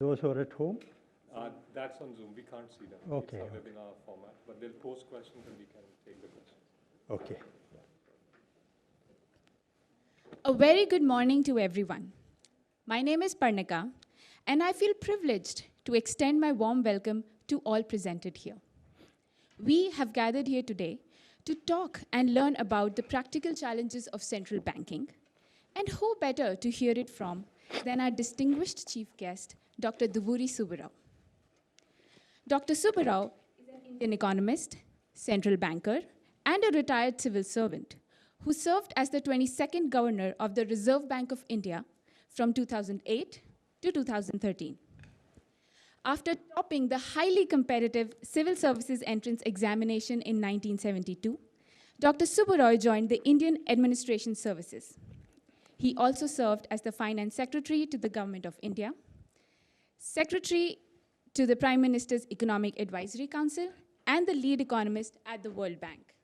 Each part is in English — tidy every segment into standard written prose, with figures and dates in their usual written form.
Those who are at home? That's on Zoom. We can't see them. Okay. It's a webinar format, but they'll post questions and we can take the questions. Okay. A very good morning to everyone. My name is Parnika, and I feel privileged to extend my warm welcome to all presented here. We have gathered here today to talk and learn about the practical challenges of central banking, and who better to hear it from than our distinguished chief guest, Dr. Subbarao. Dr. Subbarao is an Indian economist, central banker, and a retired civil servant who served as the 22nd governor of the Reserve Bank of India from 2008 to 2013. After topping the highly competitive civil services entrance examination in 1972, Dr. Subbarao joined the Indian Administration Services. He also served as the Finance Secretary to the Government of India, Secretary to the Prime Minister's Economic Advisory Council, and the lead economist at the World Bank.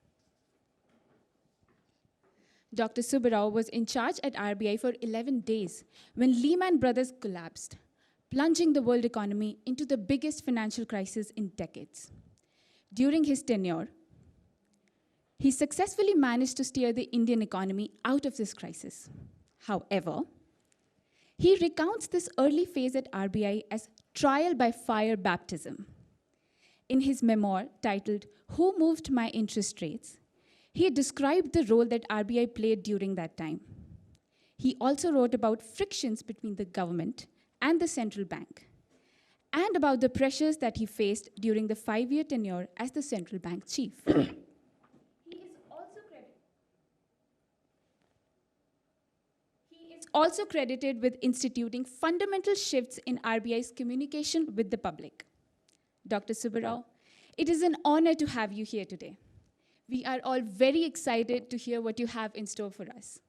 Dr. Subbarao was in charge at RBI for 11 days when Lehman Brothers collapsed, plunging the world economy into the biggest financial crisis in decades. During his tenure, he successfully managed to steer the Indian economy out of this crisis. However, he recounts this early phase at RBI as trial by fire baptism. In his memoir titled, "Who Moved My Interest Rates?" he described the role that RBI played during that time. He also wrote about frictions between the government and the central bank, and about the pressures that he faced during the 5-year tenure as the central bank chief. He is also credited with instituting fundamental shifts in RBI's communication with the public. Dr. Subbarao, it is an honor to have you here today. We are all very excited to hear what you have in store for us.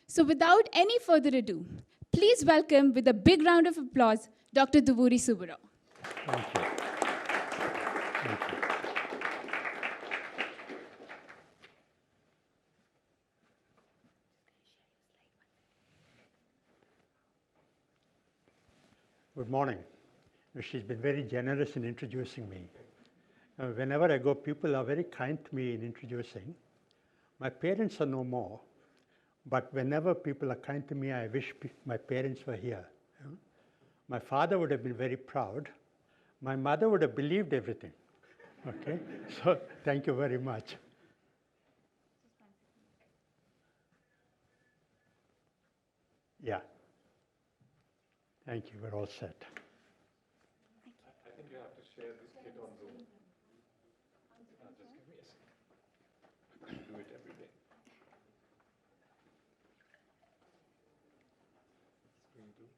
So without any further ado, please welcome with a big round of applause, Dr. Subbarao. Thank you. Thank you. Good morning. She's been very generous in introducing me. Whenever I go, people are very kind to me in introducing. My parents are no more, but whenever people are kind to me, I wish my parents were here. My father would have been very proud. My mother would have believed everything. Okay? So thank you very much. Yeah. Thank you. We're all set. I think you have to share this kit on Zoom. Just give me a second. I do it every day. Screen two.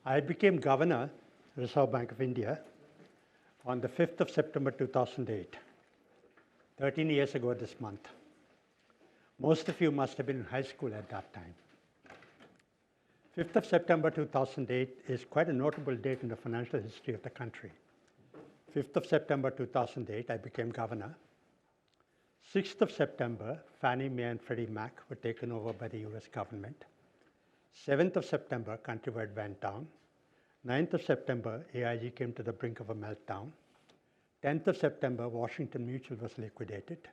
I became governor, Reserve Bank of India, on the 5th of September 2008, 13 years ago this month. Most of you must have been in high school at that time. 5th of September 2008 is quite a notable date in the financial history of the country. 5th of September 2008, I became governor. 6th of September, Fannie Mae and Freddie Mac were taken over by the US government. 7th of September, countrywide went down. 9th of September, AIG came to the brink of a meltdown. 10th of September, Washington Mutual was liquidated.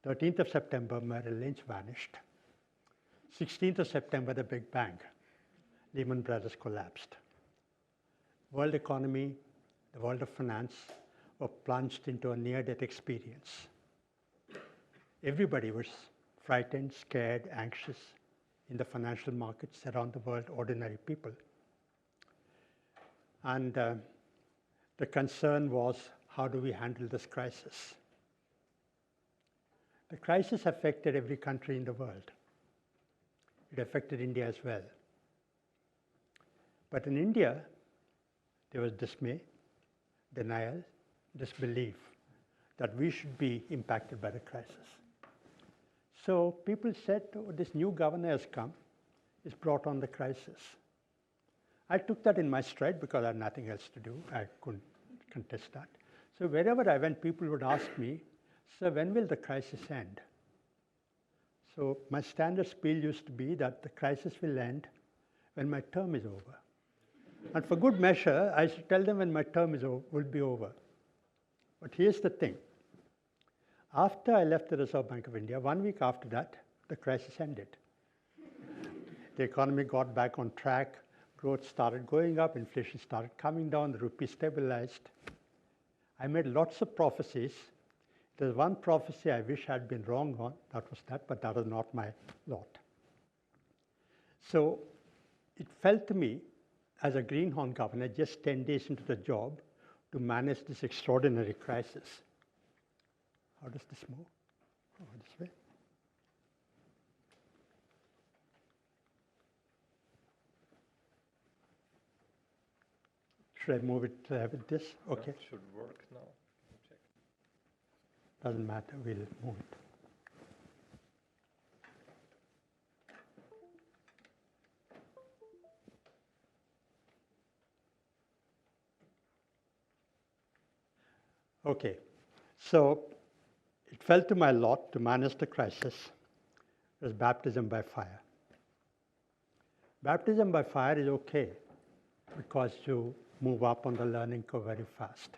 13th of September, Merrill Lynch vanished. 16th of September, the Big Bang. Lehman Brothers collapsed. World economy, the world of finance, were plunged into a near-death experience. Everybody was frightened, scared, anxious in the financial markets around the world, ordinary people. And the concern was, how do we handle this crisis? The crisis affected every country in the world. It affected India as well. But in India, there was dismay, denial, disbelief that we should be impacted by the crisis. So people said, oh, this new governor has come, he's brought on the crisis. I took that in my stride because I had nothing else to do. I couldn't contest that. So wherever I went, people would ask me, "Sir, when will the crisis end?" So my standard spiel used to be that the crisis will end when my term is over. And for good measure, I should tell them when my term will be over. But here's the thing. After I left the Reserve Bank of India, 1 week after that, the crisis ended. The economy got back on track, growth started going up, inflation started coming down, the rupee stabilized. I made lots of prophecies. There's one prophecy I wish I'd been wrong on, but that was not my lot. So it fell to me as a greenhorn governor, just 10 days into the job, to manage this extraordinary crisis. How does this move? Oh, this way. Should I move it with this? Okay. That should work now. Check. Doesn't matter, we'll move it. Okay, so it fell to my lot to manage the crisis. It was baptism by fire. Baptism by fire is okay because you move up on the learning curve very fast.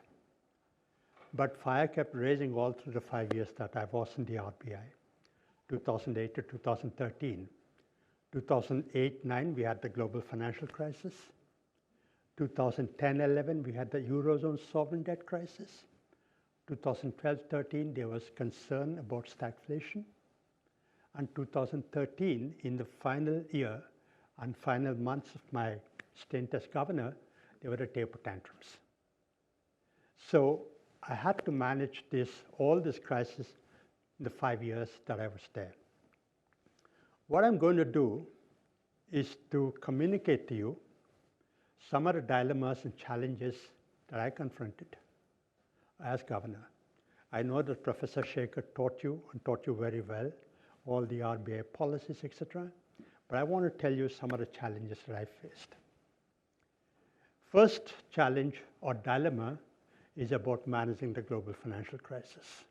But fire kept raising all through the 5 years that I was in the RBI, 2008 to 2013. 2008-9, we had the global financial crisis. 2010-11, we had the Eurozone sovereign debt crisis. 2012-13, there was concern about stagflation. And 2013, in the final year and final months of my stint as governor, there were the taper tantrums. So I had to manage all this crisis in the 5 years that I was there. What I'm going to do is to communicate to you some of the dilemmas and challenges that I confronted as governor. I know that Professor Shekhar taught you very well, all the RBI policies, etc. But I want to tell you some of the challenges that I faced. First challenge or dilemma is about managing the global financial crisis.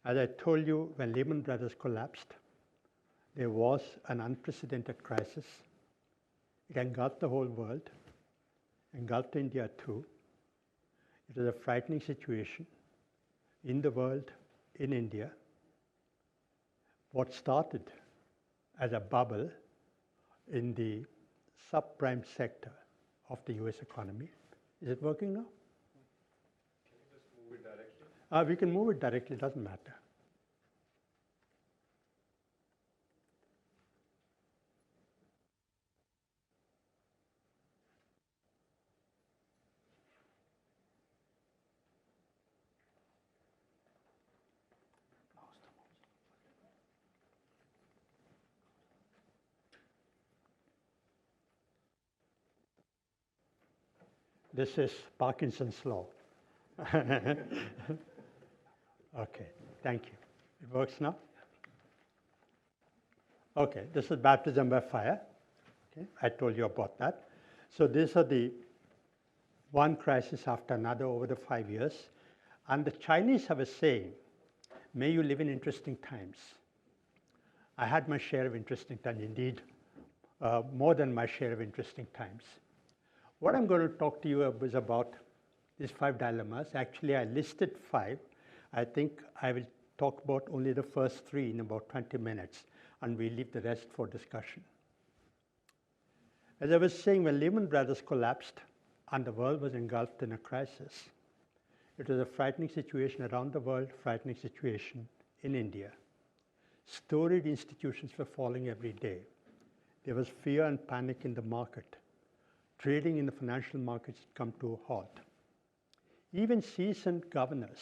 As I told you, when Lehman Brothers collapsed, there was an unprecedented crisis. It engulfed the whole world, engulfed India too. It was a frightening situation in the world, in India. What started as a bubble in the subprime sector of the US economy. Is it working now? Can you just move it directly? We can move it directly, it doesn't matter. This is Parkinsons Law. Okay, thank you. It works now? Okay, this is baptism by fire. Okay, I told you about that. So these are the one crisis after another over the 5 years. And the Chinese have a saying, may you live in interesting times. I had my share of interesting times, indeed, more than my share of interesting times. What I'm going to talk to you is about these 5 dilemmas. Actually, I listed 5. I think I will talk about only the first 3 in about 20 minutes, and we'll leave the rest for discussion. As I was saying, when Lehman Brothers collapsed and the world was engulfed in a crisis, it was a frightening situation around the world, frightening situation in India. Storied institutions were falling every day. There was fear and panic in the market. Trading in the financial markets had come to a halt. Even seasoned governors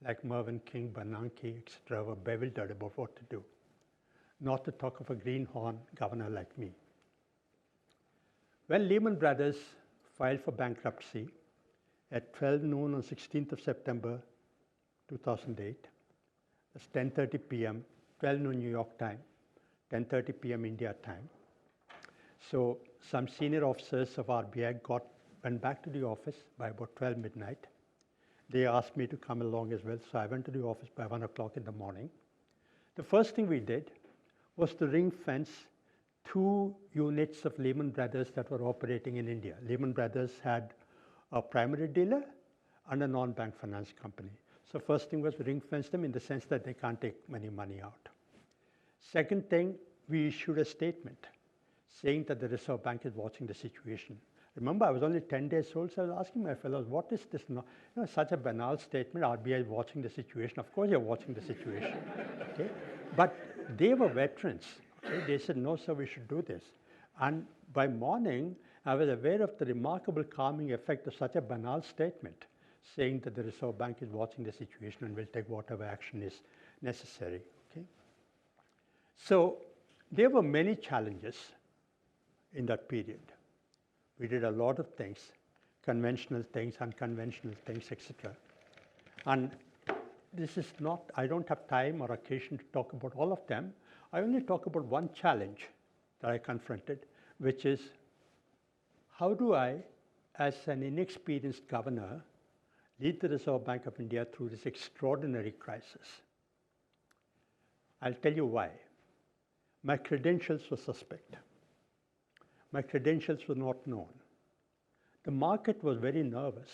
like Mervyn King, Bernanke, etc., were bewildered about what to do, not to talk of a greenhorn governor like me. When Lehman Brothers filed for bankruptcy at 12 noon on 16th of September 2008, that's 10:30 p.m., 12 noon New York time, 10:30 p.m. India time. So some senior officers of RBI went back to the office by about 12 midnight. they asked me to come along as well. So I went to the office by 1 o'clock in the morning. The first thing we did was to ring fence 2 units of Lehman Brothers that were operating in India. Lehman Brothers had a primary dealer and a non-bank finance company. So first thing was to ring fence them in the sense that they can't take any money out. Second thing, we issued a statement saying that the Reserve Bank is watching the situation. Remember, I was only 10 days old, so I was asking my fellows, what is this? Such a banal statement, RBI is watching the situation. Of course you're watching the situation, okay? But they were veterans, okay? They said, no, sir, we should do this. And by morning, I was aware of the remarkable calming effect of such a banal statement, saying that the Reserve Bank is watching the situation and will take whatever action is necessary, okay? So there were many challenges in that period. We did a lot of things, conventional things, unconventional things, etc. And this is not, I don't have time or occasion to talk about all of them. I only talk about one challenge that I confronted, which is how do I, as an inexperienced governor, lead the Reserve Bank of India through this extraordinary crisis? I'll tell you why. My credentials were suspect. My credentials were not known. The market was very nervous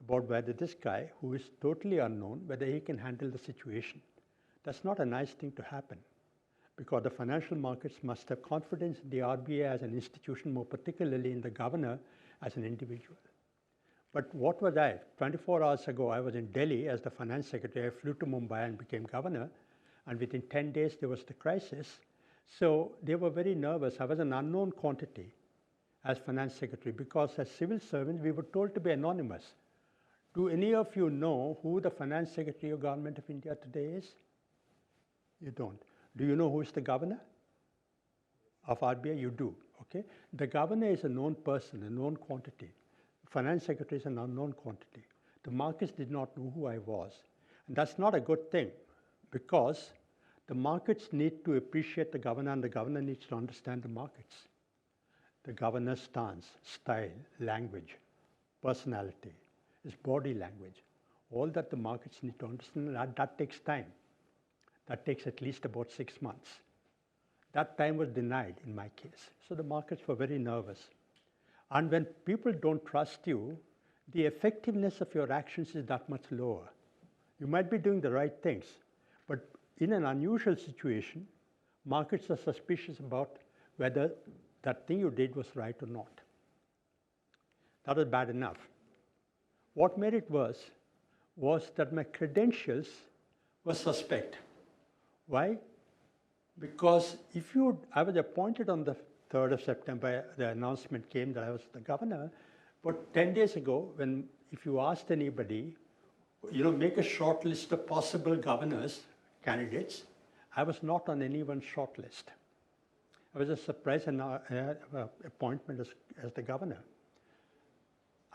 about whether this guy, who is totally unknown, whether he can handle the situation. That's not a nice thing to happen, because the financial markets must have confidence in the RBI as an institution, more particularly in the governor as an individual. But what was I? 24 hours ago, I was in Delhi as the finance secretary. I flew to Mumbai and became governor. And within 10 days, there was the crisis. So they were very nervous. I was an unknown quantity as finance secretary, because as civil servants, we were told to be anonymous. Do any of you know who the finance secretary of Government of India today is? You don't. Do you know who is the governor of RBI? You do, okay? The governor is a known person, a known quantity. Finance secretary is an unknown quantity. The markets did not know who I was. And that's not a good thing, because the markets need to appreciate the governor, and the governor needs to understand the markets. The governor's stance, style, language, personality, his body language, all that the markets need to understand, and that takes time. That takes at least about 6 months. That time was denied in my case. So the markets were very nervous. And when people don't trust you, the effectiveness of your actions is that much lower. You might be doing the right things, but in an unusual situation, markets are suspicious about whether that thing you did was right or not. That was bad enough. What made it worse was that my credentials were suspect. Why? Because I was appointed on the 3rd of September, the announcement came that I was the governor, but 10 days ago, if you asked anybody, make a short list of possible governors, candidates, I was not on anyone's short list. I was a surprise appointment as the governor.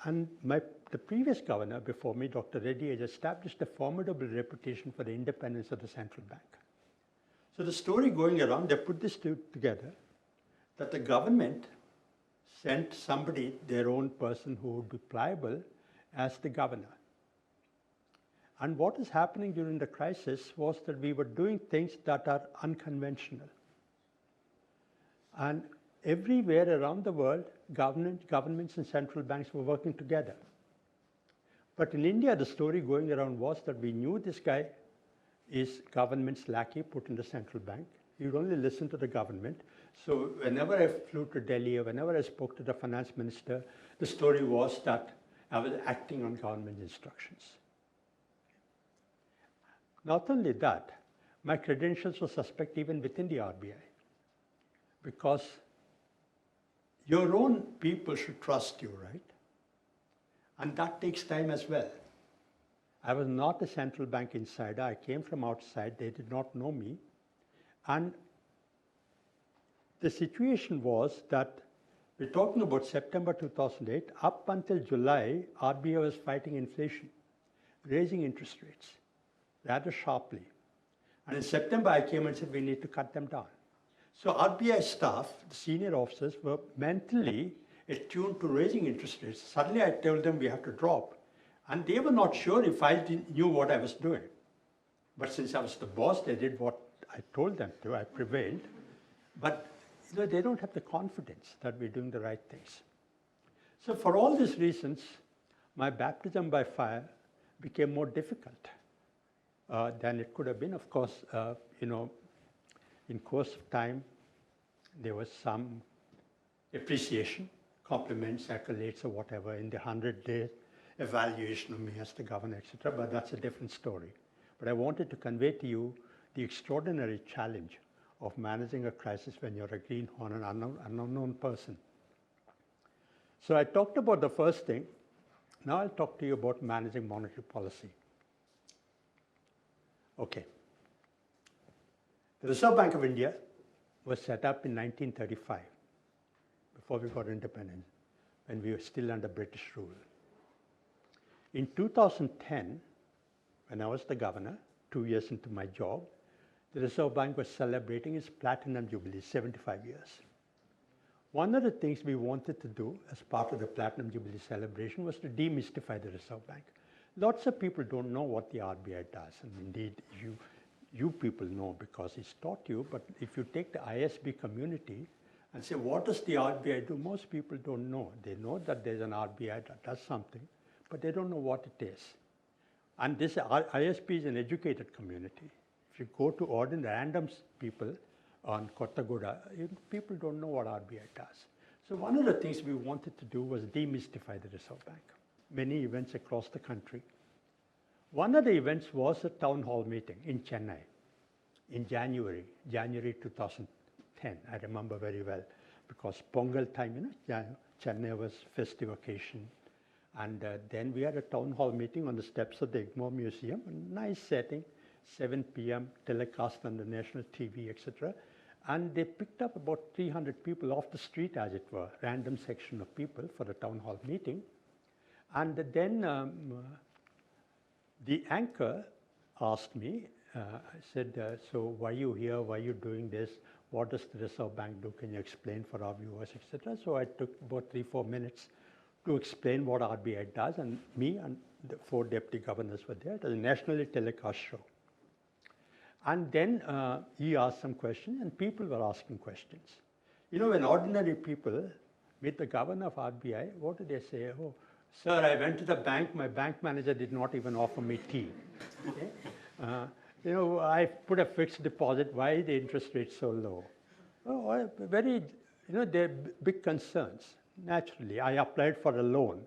And the previous governor before me, Dr. Reddy, has established a formidable reputation for the independence of the central bank. So the story going around, they put this together, that the government sent somebody, their own person who would be pliable, as the governor. And what is happening during the crisis was that we were doing things that are unconventional. And everywhere around the world, governments and central banks were working together. But in India, the story going around was that we knew this guy is government's lackey put in the central bank. He would only listen to the government. So whenever I flew to Delhi or whenever I spoke to the finance minister, the story was that I was acting on government instructions. Not only that, my credentials were suspect even within the RBI, because your own people should trust you, right? And that takes time as well. I was not a central bank insider. I came from outside. They did not know me. And the situation was that we're talking about September 2008. Up until July, RBI was fighting inflation, raising interest rates rather sharply. And in September, I came and said, we need to cut them down. So RBI staff, the senior officers, were mentally attuned to raising interest rates. Suddenly, I told them we have to drop. And they were not sure if I knew what I was doing. But since I was the boss, they did what I told them to. I prevailed. But they don't have the confidence that we're doing the right things. So for all these reasons, my baptism by fire became more difficult than it could have been. Of course, in course of time, there was some appreciation, compliments, accolades, or whatever in the 100-day evaluation of me as the governor, etc. But that's a different story. But I wanted to convey to you the extraordinary challenge of managing a crisis when you're a greenhorn, an unknown person. So I talked about the first thing. Now I'll talk to you about managing monetary policy. Okay. The Reserve Bank of India was set up in 1935, before we got independence, when we were still under British rule. In 2010, when I was the governor, 2 years into my job, the Reserve Bank was celebrating its Platinum Jubilee, 75 years. One of the things we wanted to do as part of the Platinum Jubilee celebration was to demystify the Reserve Bank. Lots of people don't know what the RBI does, and indeed you people know because it's taught you, but if you take the ISB community and say, what does the RBI do? Most people don't know. They know that there's an RBI that does something, but they don't know what it is. And this ISB is an educated community. If you go to ordinary random people on Kottaguda, people don't know what RBI does. So one of the things we wanted to do was demystify the Reserve Bank. Many events across the country. One of the events was a town hall meeting in Chennai in January 2010. I remember very well because Pongal time, Chennai was festive occasion. And then we had a town hall meeting on the steps of the Egmore Museum, a nice setting, 7 p.m., telecast on the national TV, etc. And they picked up about 300 people off the street, as it were, random section of people for the town hall meeting. And then the anchor asked me, I said, so why are you here? Why are you doing this? What does the Reserve Bank do? Can you explain for our viewers, etc.? So I took about 3-4 minutes to explain what RBI does, and me and the 4 deputy governors were there. It was a nationally telecast show. And then he asked some questions, and people were asking questions. When ordinary people meet the governor of RBI, what do they say? Oh, sir, I went to the bank. My bank manager did not even offer me tea. Okay? I put a fixed deposit. Why is the interest rate so low? Oh, they're big concerns. Naturally, I applied for a loan.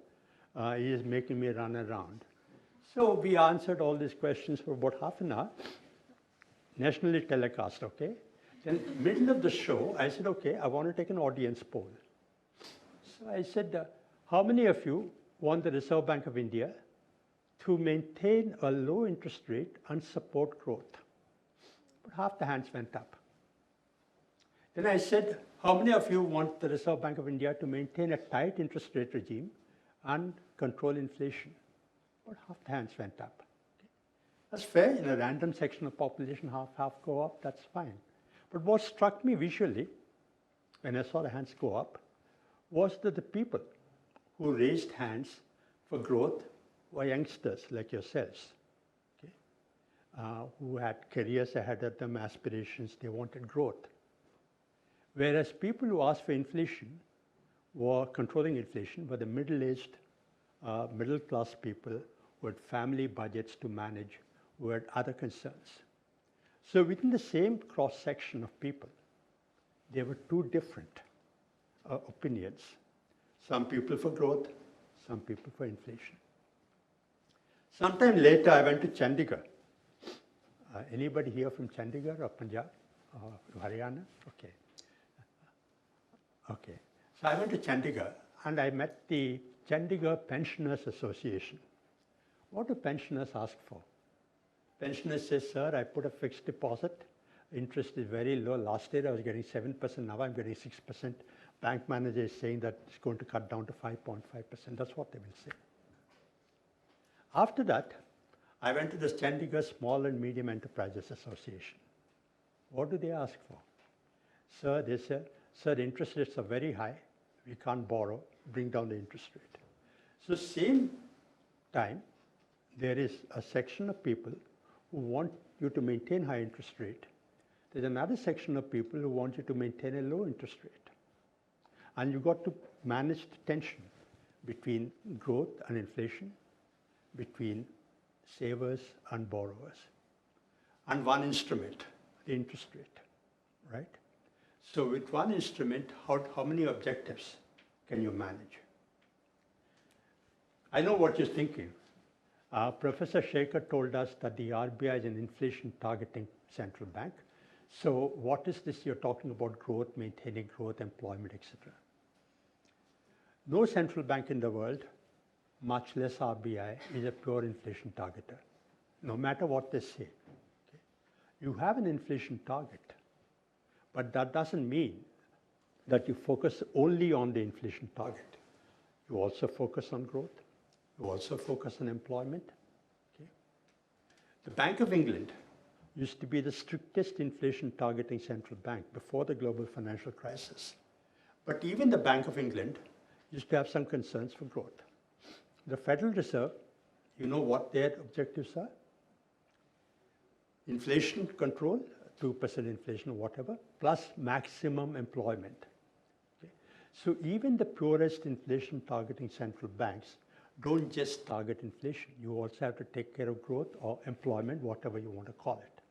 He is making me run around. So we answered all these questions for about half an hour, nationally telecast, okay? Then middle of the show, I said, okay, I want to take an audience poll. So I said, how many of you want the Reserve Bank of India to maintain a low interest rate and support growth? But half the hands went up. Then I said, how many of you want the Reserve Bank of India to maintain a tight interest rate regime and control inflation? About half the hands went up. Okay. That's fair. In a random section of population, half go up, that's fine. But what struck me visually, when I saw the hands go up, was that the people who raised hands for growth were youngsters like yourselves, okay? Who had careers ahead of them, aspirations, they wanted growth. Whereas people who asked for inflation, were controlling inflation, were the middle-aged, middle-class people who had family budgets to manage, who had other concerns. So within the same cross-section of people, there were 2 different opinions. Some people for growth, some people for inflation. Sometime later, I went to Chandigarh. Anybody here from Chandigarh or Punjab or Haryana? Okay. Okay. So I went to Chandigarh and I met the Chandigarh Pensioners Association. What do pensioners ask for? Pensioners say, sir, I put a fixed deposit. Interest is very low. Last year I was getting 7%. Now I'm getting 6%. Bank manager is saying that it's going to cut down to 5.5%. That's what they will say. After that, I went to the Chandigarh Small and Medium Enterprises Association. What do they ask for? Sir, they say, sir, the interest rates are very high. We can't borrow. Bring down the interest rate. So same time, there is a section of people who want you to maintain high interest rate. There's another section of people who want you to maintain a low interest rate. And you've got to manage the tension between growth and inflation, between savers and borrowers. And one instrument, the interest rate, right? So with one instrument, how many objectives can you manage? I know what you're thinking. Professor Shekhar told us that the RBI is an inflation targeting central bank. So what is this you're talking about? Growth, maintaining growth, employment, etc. No central bank in the world, much less RBI, is a pure inflation targeter, no matter what they say. Okay? You have an inflation target, but that doesn't mean that you focus only on the inflation target. You also focus on growth. You also focus on employment. Okay? The Bank of England used to be the strictest inflation targeting central bank before the global financial crisis. But even the Bank of England used to have some concerns for growth. The Federal Reserve, you know what their objectives are? Inflation control, 2% inflation or whatever, plus maximum employment. Okay? So even the purest inflation targeting central banks don't just target inflation. You also have to take care of growth or employment, whatever you want to call it.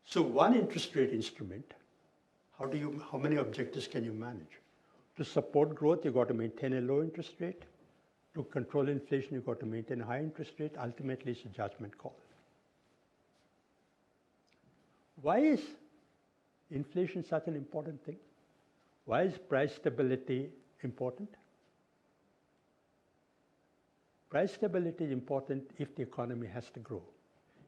So one interest rate instrument, how many objectives can you manage? To support growth, you've got to maintain a low interest rate. To control inflation, you've got to maintain a high interest rate. Ultimately, it's a judgment call. Why is inflation such an important thing? Why is price stability important? Price stability is important if the economy has to grow.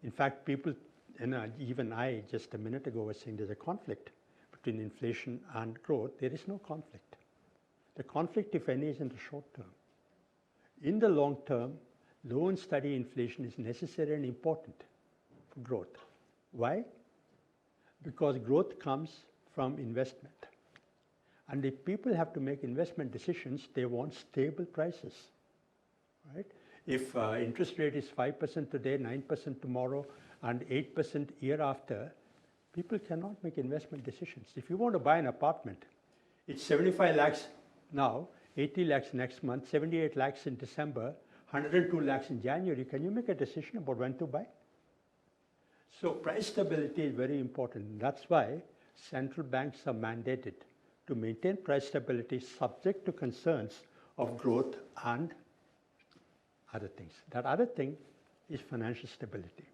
In fact, people, and even I just a minute ago was saying there's a conflict between inflation and growth. There is no conflict. The conflict, if any, is in the short term. In the long term, low and steady inflation is necessary and important for growth. Why? Because growth comes from investment. And if people have to make investment decisions, they want stable prices. Right? If interest rate is 5% today, 9% tomorrow, and 8% year after, people cannot make investment decisions. If you want to buy an apartment, it's 75 lakhs now, 80 lakhs next month, 78 lakhs in December, 102 lakhs in January. Can you make a decision about when to buy? So price stability is very important. That's why central banks are mandated to maintain price stability subject to concerns of growth and other things. That other thing is financial stability.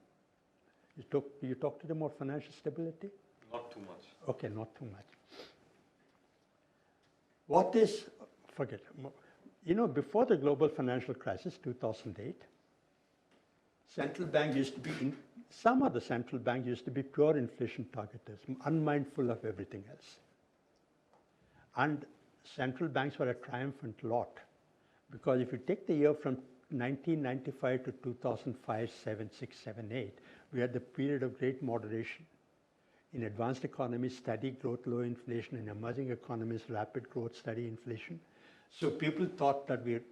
You talk to them about financial stability? Not too much. Okay, not too much. What is, forget, before the global financial crisis, 2008, central bank used to be, some of the central banks used to be pure inflation targeters, unmindful of everything else. And central banks were a triumphant lot, because if you take the year from 1995 to 2005, 7, 6, 7, 8, we had the period of great moderation. In advanced economies, steady growth, low inflation. In emerging economies, rapid growth, steady inflation. So people thought that we had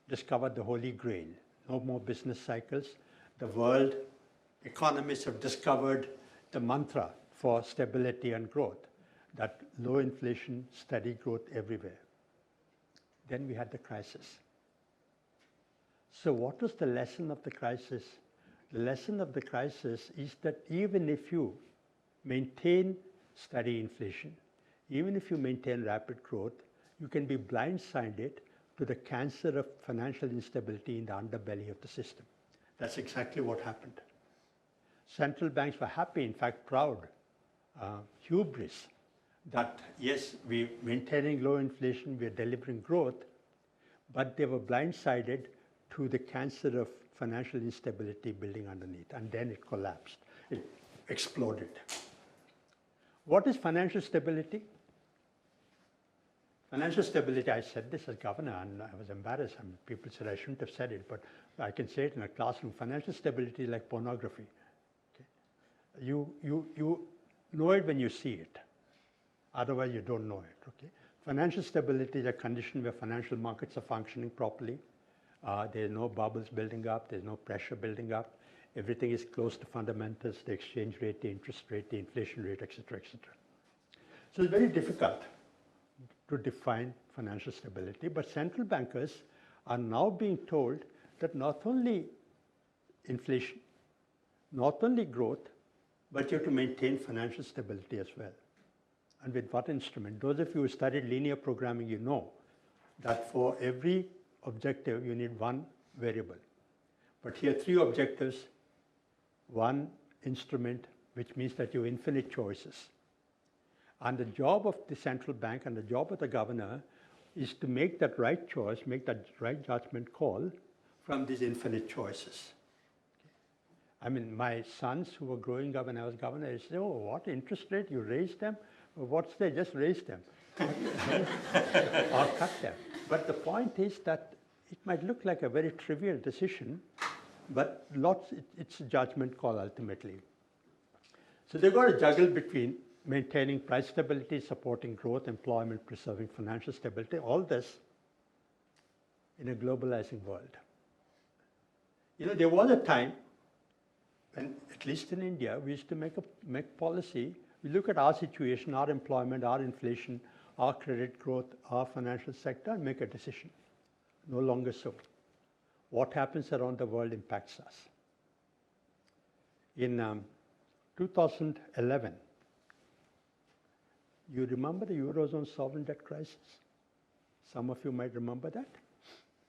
discovered the holy grail. No more business cycles. The world economists have discovered the mantra for stability and growth, that low inflation, steady growth everywhere. Then we had the crisis. So what was the lesson of the crisis? The lesson of the crisis is that even if you maintain steady inflation, even if you maintain rapid growth, you can be blindsided to the cancer of financial instability in the underbelly of the system. That's exactly what happened. Central banks were happy, in fact proud, hubris, that yes, we're maintaining low inflation, we're delivering growth, but they were blindsided to the cancer of financial instability building underneath, and then it collapsed. It exploded. What is financial stability? Financial stability, I said this as governor, and I was embarrassed. I mean, people said I shouldn't have said it, but I can say it in a classroom. Financial stability is like pornography. Okay? You know it when you see it. Otherwise, you don't know it. Okay? Financial stability is a condition where financial markets are functioning properly, There's no bubbles building up. There's no pressure building up. Everything is close to fundamentals, the exchange rate, the interest rate, the inflation rate, et cetera, et cetera. So it's very difficult to define financial stability, but central bankers are now being told that not only inflation, not only growth, but you have to maintain financial stability as well. And with what instrument? Those of you who studied linear programming, you know that for every objective, you need one variable. But here, three objectives, one instrument, which means that you have infinite choices. And the job of the central bank and the job of the governor is to make that right choice, make that right judgment call from these infinite choices. I mean, my sons who were growing up when I was governor, they said, oh, what interest rate? You raised them? What's there? Just raise them. Or cut them. But the point is that it might look like a very trivial decision, but it's a judgment call ultimately. So they've got to juggle between maintaining price stability, supporting growth, employment, preserving financial stability, all this in a globalizing world. You know, there was a time when, at least in India, we used to make policy. We look at our situation, our employment, our inflation, our credit growth, our financial sector, and make a decision. No longer so. What happens around the world impacts us. In 2011, you remember the Eurozone sovereign debt crisis? Some of you might remember that.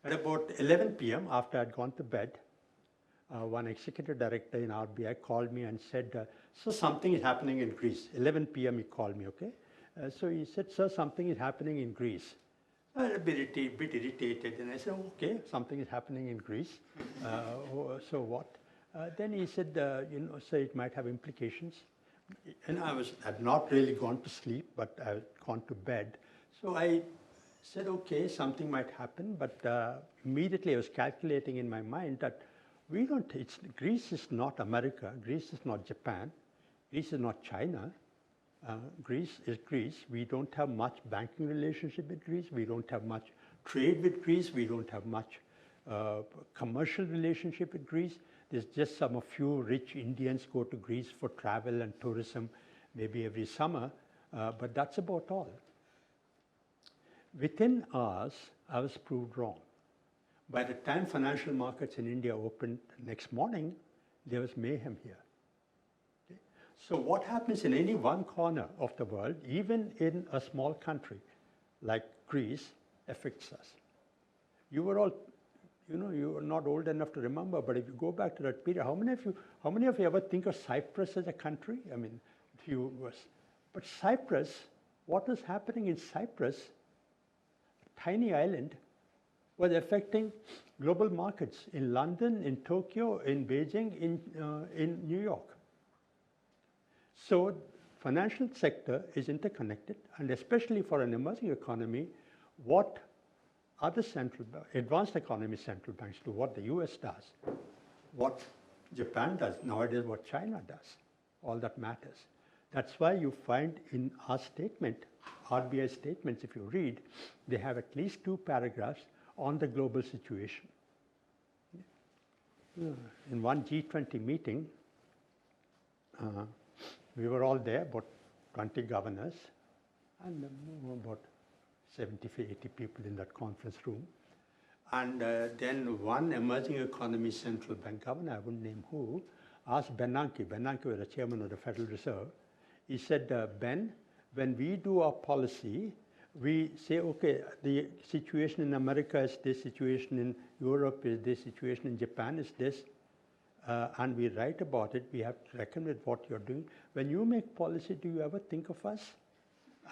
At about 11 p.m., after I'd gone to bed, one executive director in RBI called me and said, sir, something is happening in Greece. 11 p.m. he called me, okay? So he said, sir, something is happening in Greece. I was a bit irritated, and I said, okay, something is happening in Greece. So what? Then he said, sir, it might have implications. And I had not really gone to sleep, but I had gone to bed. So I said, okay, something might happen, but immediately I was calculating in my mind that Greece is not America, Greece is not Japan, Greece is not China. Greece is Greece. We don't have much banking relationship with Greece. We don't have much trade with Greece. We don't have much commercial relationship with Greece. There's just a few rich Indians go to Greece for travel and tourism, maybe every summer, but that's about all. Within hours, I was proved wrong. By the time financial markets in India opened next morning, there was mayhem here. Okay? So what happens in any one corner of the world, even in a small country like Greece, affects us. You were all, you are not old enough to remember, but if you go back to that period, how many of you ever think of Cyprus as a country? I mean, but Cyprus, what was happening in Cyprus, a tiny island, was affecting global markets in London, in Tokyo, in Beijing, in New York. So financial sector is interconnected, and especially for an emerging economy, what other advanced economy central banks do, what the US does, what Japan does, nowadays what China does, all that matters. That's why you find in our statement, RBI statements, if you read, they have at least 2 paragraphs on the global situation. In one G20 meeting, we were all there, about 20 governors, and about 70, 80 people in that conference room. And then one emerging economy central bank governor, I wouldn't name who, asked Bernanke. Bernanke was the chairman of the Federal Reserve. He said, Ben, when we do our policy, we say, okay, the situation in America is this, situation in Europe is this, situation in Japan is this, and we write about it. We have to reckon with what you're doing. When you make policy, do you ever think of us?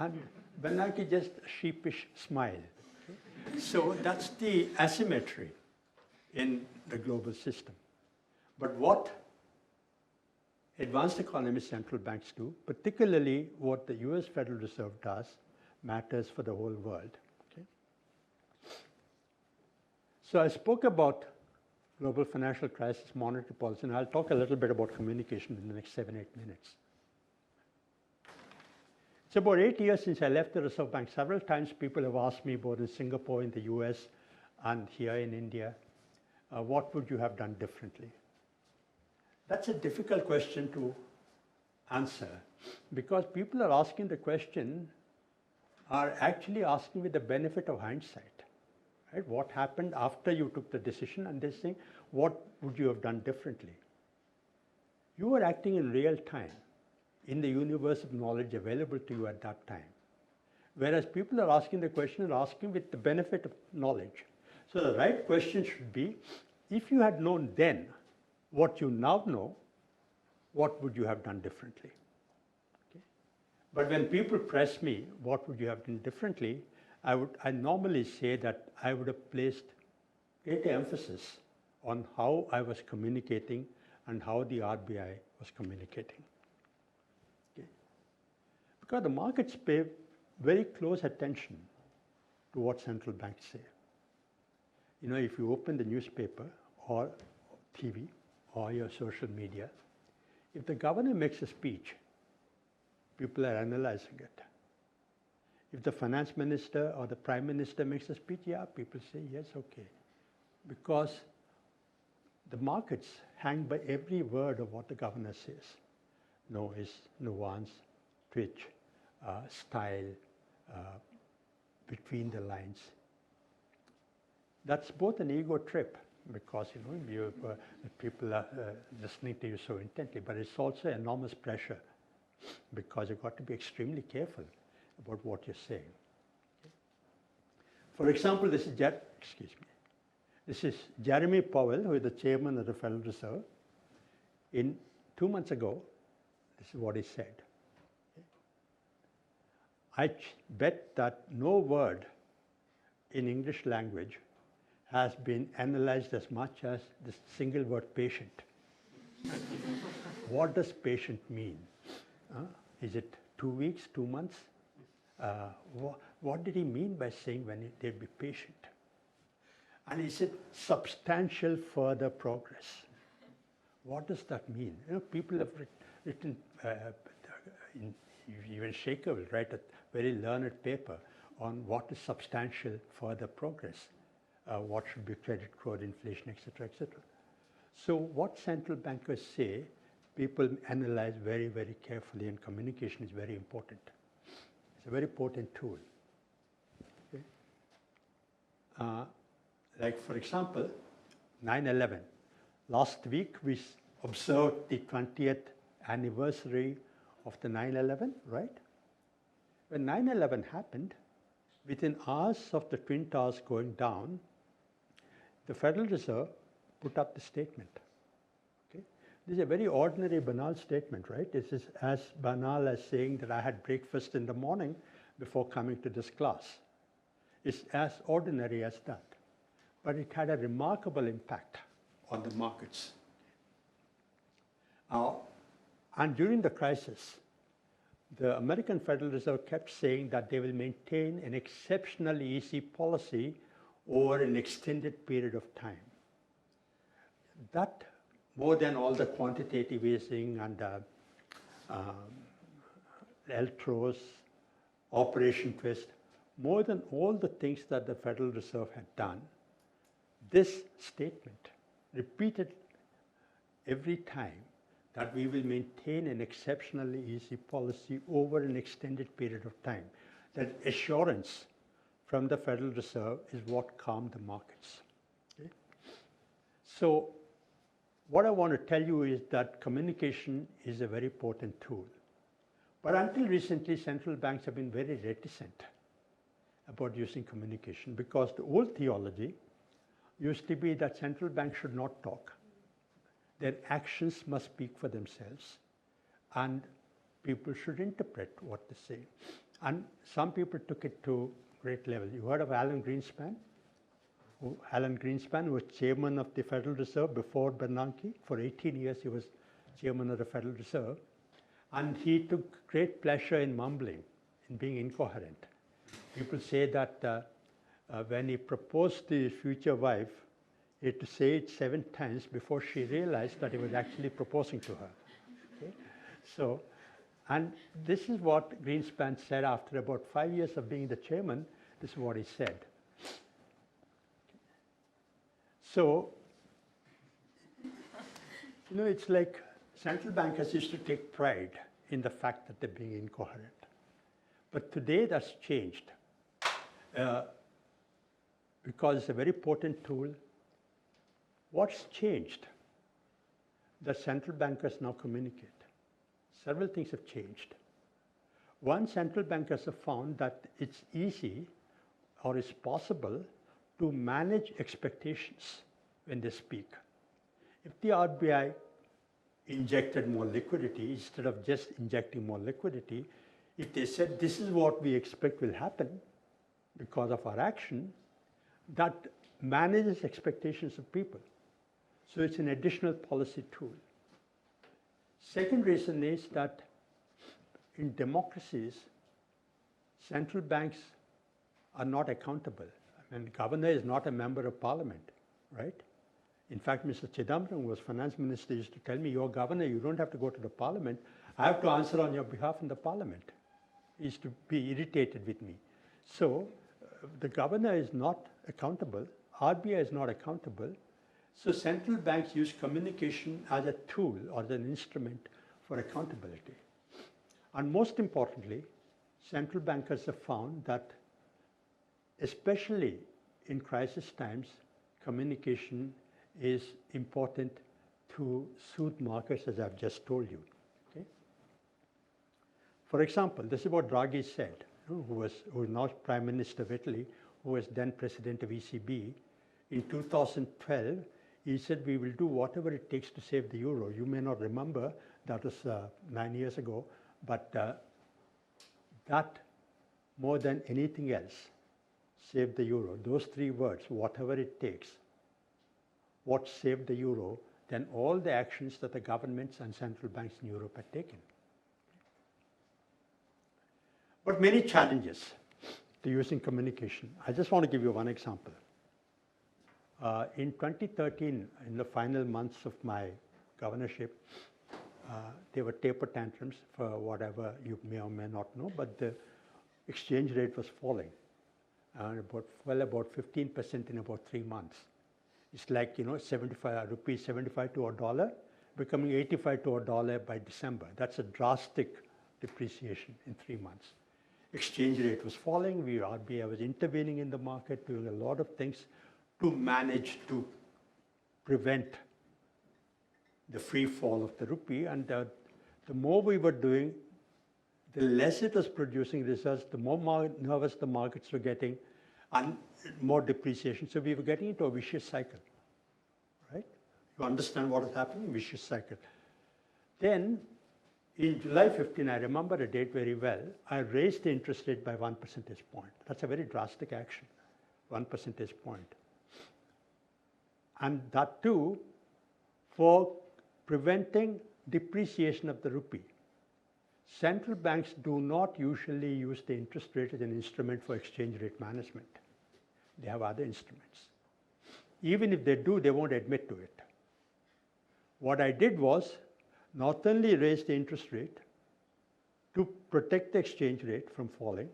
And Bernanke just sheepish smile. Okay? So that's the asymmetry in the global system. But what advanced economy central banks do, particularly what the US Federal Reserve does, matters for the whole world. Okay? So I spoke about global financial crisis, monetary policy, and I'll talk a little bit about communication in the next 7-8 minutes. It's about 8 years since I left the Reserve Bank. Several times people have asked me, both in Singapore, in the US, and here in India, what would you have done differently? That's a difficult question to answer because people are asking the question, are actually asking with the benefit of hindsight. Right? What happened after you took the decision, and they're saying, what would you have done differently? You were acting in real time in the universe of knowledge available to you at that time. Whereas people are asking the question and asking with the benefit of knowledge. So the right question should be, if you had known then what you now know, what would you have done differently? Okay? But when people press me, what would you have done differently, I normally say that I would have placed greater emphasis on how I was communicating and how the RBI was communicating. Okay? Because the markets pay very close attention to what central banks say. You know, if you open the newspaper or TV or your social media, if the governor makes a speech, people are analyzing it. If the finance minister or the prime minister makes a speech, yeah, people say, yes, okay. Because the markets hang by every word of what the governor says. Noise, nuance, twitch, style, between the lines. That's both an ego trip because people are listening to you so intently, but it's also enormous pressure because you've got to be extremely careful about what you're saying. Okay. For example, this is Jeremy Powell, who is the chairman of the Federal Reserve. 2 months ago, this is what he said. I bet that no word in English language has been analyzed as much as the single word patient. What does patient mean? Is it 2 weeks, 2 months? What did he mean by saying when they'd be patient? And he said substantial further progress. What does that mean? You know, people have written, even Shekhar will write a very learned paper on what is substantial further progress, what should be credit growth, inflation, etc., etc. So what central bankers say, people analyze very, very carefully, and communication is very important. It's a very potent tool. Okay? Like, for example, 9/11. Last week, we observed the 20th anniversary of the 9/11, right? When 9/11 happened, within hours of the Twin Towers going down, the Federal Reserve put up the statement. Okay? This is a very ordinary, banal statement, right? This is as banal as saying that I had breakfast in the morning before coming to this class. It's as ordinary as that. But it had a remarkable impact on the markets. And during the crisis, the American Federal Reserve kept saying that they will maintain an exceptionally easy policy over an extended period of time. That, more than all the quantitative easing and LTROs, Operation Twist, more than all the things that the Federal Reserve had done, this statement repeated every time that we will maintain an exceptionally easy policy over an extended period of time. That assurance from the Federal Reserve is what calmed the markets. Okay? So what I want to tell you is that communication is a very potent tool. But until recently, central banks have been very reticent about using communication because the old theology used to be that central banks should not talk. Their actions must speak for themselves, and people should interpret what they say. And some people took it to great level. You heard of Alan Greenspan? Alan Greenspan was chairman of the Federal Reserve before Bernanke. For 18 years, he was chairman of the Federal Reserve. And he took great pleasure in mumbling, in being incoherent. People say that when he proposed to his future wife, he had to say it 7 times before she realized that he was actually proposing to her. Okay? So, and this is what Greenspan said after about 5 years of being the chairman. This is what he said. So You know, it's like central bankers used to take pride in the fact that they're being incoherent. But today that's changed because it's a very potent tool. What's changed? The central bankers now communicate. Several things have changed. One, central bankers have found that it's easy or it's possible to manage expectations when they speak. If the RBI injected more liquidity, instead of just injecting more liquidity, if they said this is what we expect will happen because of our action, that manages expectations of people. So it's an additional policy tool. Second reason is that in democracies, central banks are not accountable. I mean, the governor is not a member of parliament, right? In fact, Mr. Chidambaram, who was finance minister, used to tell me, you're governor, you don't have to go to the parliament. I have to answer on your behalf in the parliament. He used to be irritated with me. So the governor is not accountable. RBI is not accountable. So central banks use communication as a tool or as an instrument for accountability. And most importantly, central bankers have found that especially in crisis times, communication is important to soothe markets, as I've just told you. Okay? For example, this is what Draghi said, who is now Prime Minister of Italy, who was then President of ECB. In 2012, he said, we will do whatever it takes to save the euro. You may not remember, that was 9 years ago, but that, more than anything else, saved the euro. Those three words, whatever it takes, what saved the euro, than all the actions that the governments and central banks in Europe had taken. But many challenges to using communication. I just want to give you one example. In 2013, in the final months of my governorship, there were taper tantrums for whatever you may or may not know, but the exchange rate was falling. Fell about 15% in about 3 months. It's like, 75 rupees, 75 to a dollar, becoming 85 to a dollar by December. That's a drastic depreciation in 3 months. Exchange rate was falling. RBI was intervening in the market, doing a lot of things to manage to prevent the free fall of the rupee. And the more we were doing, the less it was producing results, the more nervous the markets were getting, and more depreciation. So we were getting into a vicious cycle, right? You understand what is happening? Vicious cycle. Then, in July 15, I remember a date very well, I raised the interest rate by 1 percentage point. That's a very drastic action, 1 percentage point. And that too, for preventing depreciation of the rupee. Central banks do not usually use the interest rate as an instrument for exchange rate management. They have other instruments. Even if they do, they won't admit to it. What I did was not only raise the interest rate to protect the exchange rate from falling,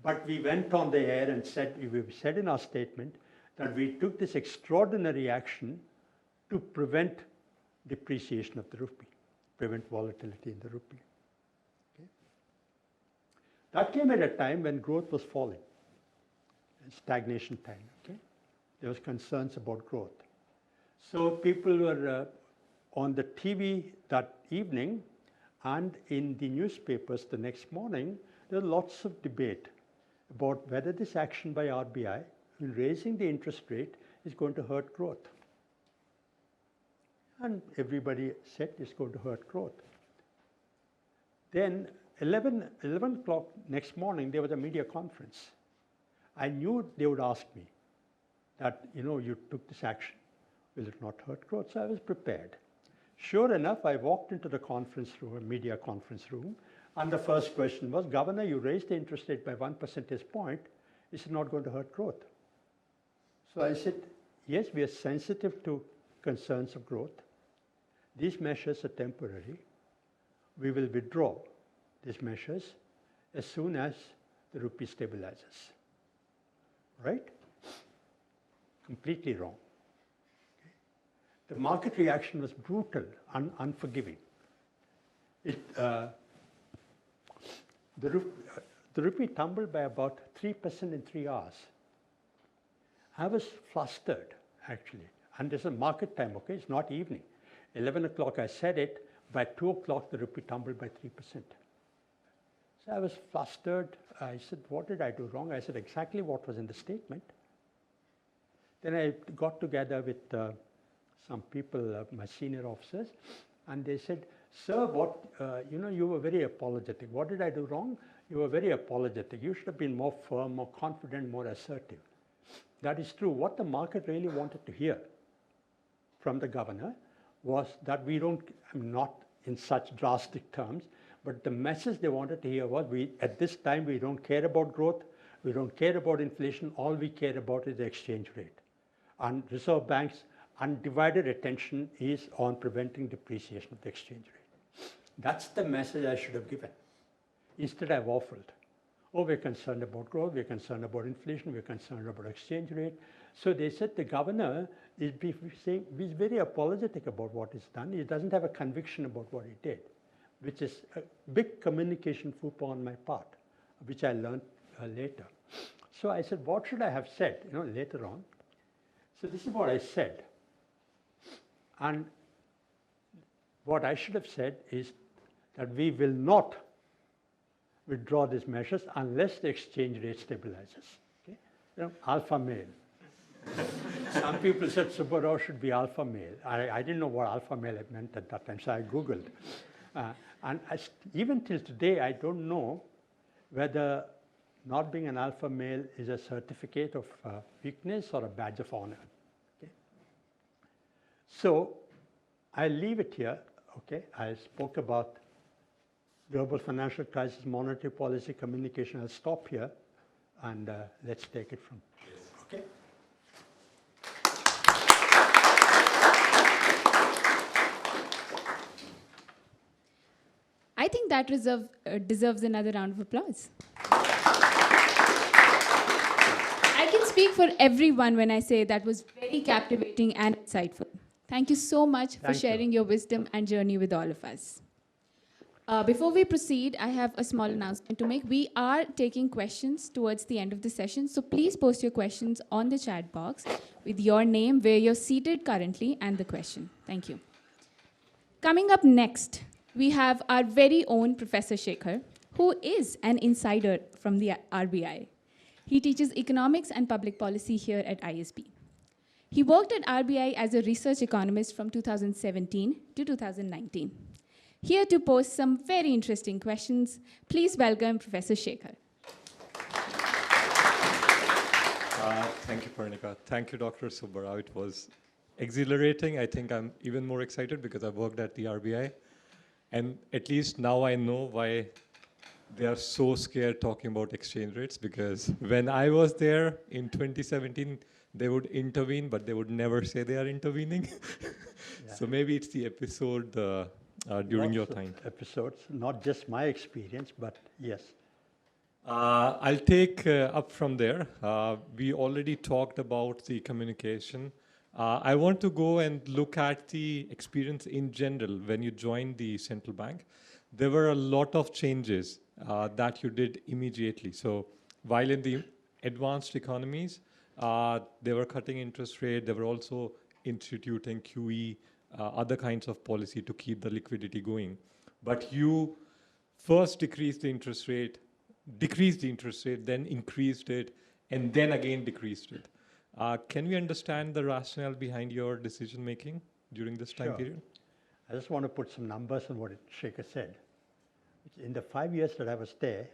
but we went on the air and we said in our statement that we took this extraordinary action to prevent depreciation of the rupee, prevent volatility in the rupee. Okay? That came at a time when growth was falling, stagnation time. Okay? There was concerns about growth. So people were on the TV that evening and in the newspapers the next morning, there was lots of debate about whether this action by RBI in raising the interest rate is going to hurt growth. And everybody said it's going to hurt growth. Then 11 o'clock next morning, there was a media conference. I knew they would ask me that, you took this action. Will it not hurt growth? So I was prepared. Sure enough, I walked into the conference room, a media conference room, and the first question was, Governor, you raised the interest rate by 1 percentage point. Is it not going to hurt growth? So I said, yes, we are sensitive to concerns of growth. These measures are temporary. We will withdraw these measures as soon as the rupee stabilizes. Right? Completely wrong. Okay. The market reaction was brutal, unforgiving. The rupee tumbled by about 3% in 3 hours. I was flustered, actually. And this is market time, okay? It's not evening. 11 o'clock, I said it. By 2 o'clock, the rupee tumbled by 3%. So I was flustered. I said, what did I do wrong? I said exactly what was in the statement. Then I got together with some people, my senior officers, and they said, sir, you were very apologetic. What did I do wrong? You were very apologetic. You should have been more firm, more confident, more assertive. That is true. What the market really wanted to hear from the governor was that not in such drastic terms, but the message they wanted to hear was, at this time, we don't care about growth, we don't care about inflation, all we care about is the exchange rate. And Reserve Bank's undivided attention is on preventing depreciation of the exchange rate. That's the message I should have given. Instead, I waffled. Oh, we're concerned about growth, we're concerned about inflation, we're concerned about exchange rate. So they said the governor is he's very apologetic about what he's done. He doesn't have a conviction about what he did, which is a big communication faux pas on my part, which I learned later. So I said, what should I have said, later on? So this is what I said. And what I should have said is that we will not withdraw these measures unless the exchange rate stabilizes. Okay? Alpha male. Some people said Subbarao should be alpha male. I didn't know what alpha male meant at that time, so I Googled. And even till today, I don't know whether not being an alpha male is a certificate of weakness or a badge of honor. Okay? So I leave it here. Okay? I spoke about global financial crisis, monetary policy, communication. I'll stop here, and let's take it from. Okay? I think that deserves another round of applause. I can speak for everyone when I say that was very captivating and insightful. Thank you so much for sharing your wisdom and journey with all of us. Before we proceed, I have a small announcement to make. We are taking questions towards the end of the session, so please post your questions on the chat box with your name, where you're seated currently, and the question. Thank you. Coming up next, we have our very own Professor Shekhar, who is an insider from the RBI. He teaches economics and public policy here at ISB. He worked at RBI as a research economist from 2017 to 2019. Here to pose some very interesting questions, please welcome Professor Shekhar. Thank you, Parnika. Thank you, Dr. Subbarao. It was exhilarating. I think I'm even more excited because I worked at the RBI. And at least now I know why they are so scared talking about exchange rates, because when I was there in 2017, they would intervene, but they would never say they are intervening. Yeah. So maybe it's the episode during your time. Episodes, not just my experience, but yes. I'll take up from there. We already talked about the communication. I want to go and look at the experience in general when you joined the central bank. There were a lot of changes that you did immediately. So while in the advanced economies, they were cutting interest rate, they were also instituting QE, other kinds of policy to keep the liquidity going. But you first decreased the interest rate, then increased it, and then again decreased it. Can we understand the rationale behind your decision making during this time period? I just want to put some numbers on what Shekhar said. In the 5 years that I was there,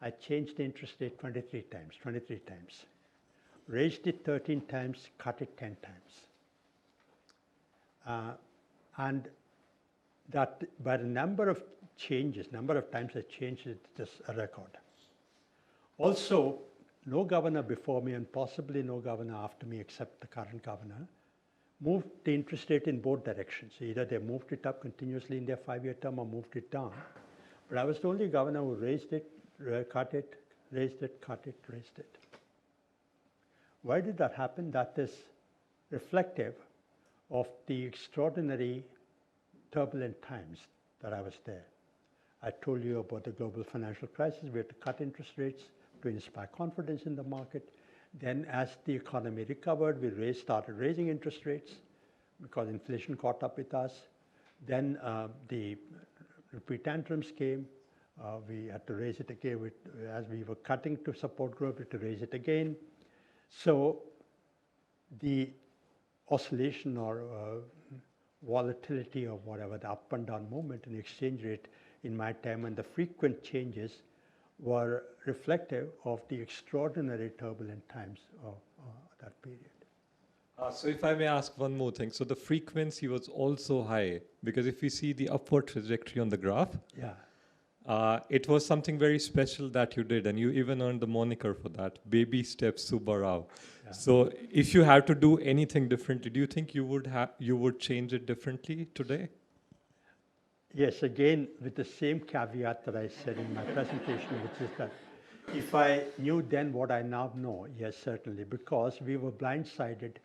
I changed the interest rate 23 times. Raised it 13 times, cut it 10 times. And that by the number of times I changed it, just a record. Also, no governor before me and possibly no governor after me except the current governor moved the interest rate in both directions. Either they moved it up continuously in their 5-year term or moved it down. But I was the only governor who raised it, cut it, raised it, cut it, raised it. Why did that happen? That is reflective of the extraordinary turbulent times that I was there. I told you about the global financial crisis. We had to cut interest rates to inspire confidence in the market. Then as the economy recovered, we started raising interest rates because inflation caught up with us. Then the repeat tantrums came. We had to raise it again. As we were cutting to support growth, we had to raise it again. So the oscillation or volatility or whatever, the up and down movement in the exchange rate in my time and the frequent changes were reflective of the extraordinary turbulent times of that period. So if I may ask one more thing. So the frequency was also high, because if we see the upward trajectory on the graph, it was something very special that you did, and you even earned the moniker for that, baby steps Subbarao. Yeah. So if you had to do anything differently, do you think you would change it differently today? Yes, again, with the same caveat that I said in my presentation, which is that if I knew then what I now know, yes, certainly, because we were blindsided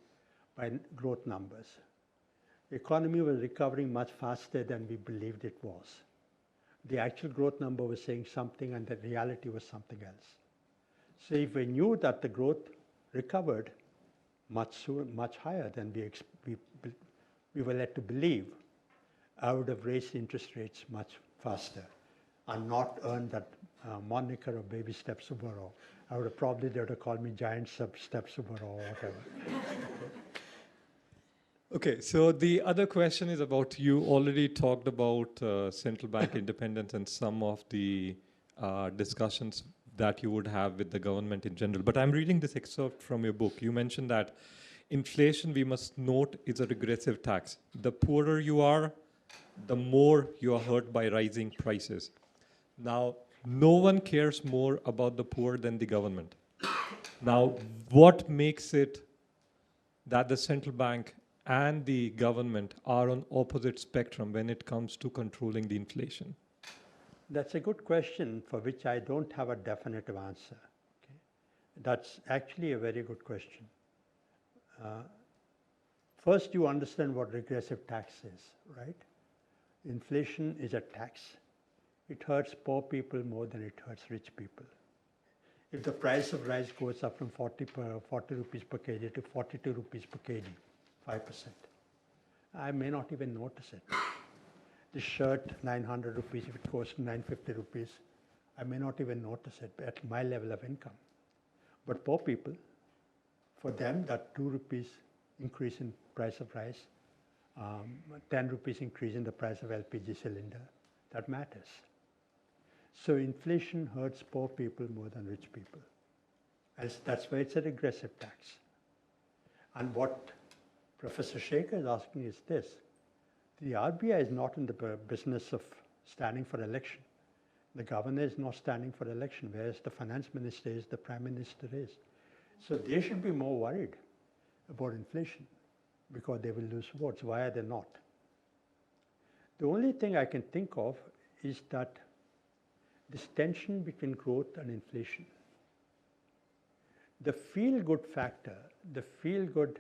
by growth numbers. The economy was recovering much faster than we believed it was. The actual growth number was saying something and the reality was something else. So if we knew that the growth recovered much higher than we were led to believe, I would have raised interest rates much faster and not earned that moniker of baby step Subbarao. I would have probably, they would have called me giant step Subbarao or whatever. Okay, so the other question is about, you already talked about central bank independence and some of the discussions that you would have with the government in general. But I'm reading this excerpt from your book. You mentioned that inflation, we must note, is a regressive tax. The poorer you are, the more you are hurt by rising prices. Now, no one cares more about the poor than the government. Now, what makes it that the central bank and the government are on opposite spectrum when it comes to controlling the inflation? That's a good question for which I don't have a definitive answer. Okay? That's actually a very good question. First, you understand what regressive tax is, right? Inflation is a tax. It hurts poor people more than it hurts rich people. If the price of rice goes up from 40 rupees per kg to 42 rupees per kg, 5%, I may not even notice it. The shirt, 900 rupees, if it goes to 950 rupees, I may not even notice it at my level of income. But poor people, for them, that 2 rupees increase in price of rice, 10 rupees increase in the price of LPG cylinder, that matters. So inflation hurts poor people more than rich people. That's why it's a regressive tax. And what Professor Shekhar is asking is this: the RBI is not in the business of standing for election. The governor is not standing for election, whereas the finance minister is, the prime minister is. So they should be more worried about inflation because they will lose votes. Why are they not? The only thing I can think of is that this tension between growth and inflation. The feel-good factor, the feel-good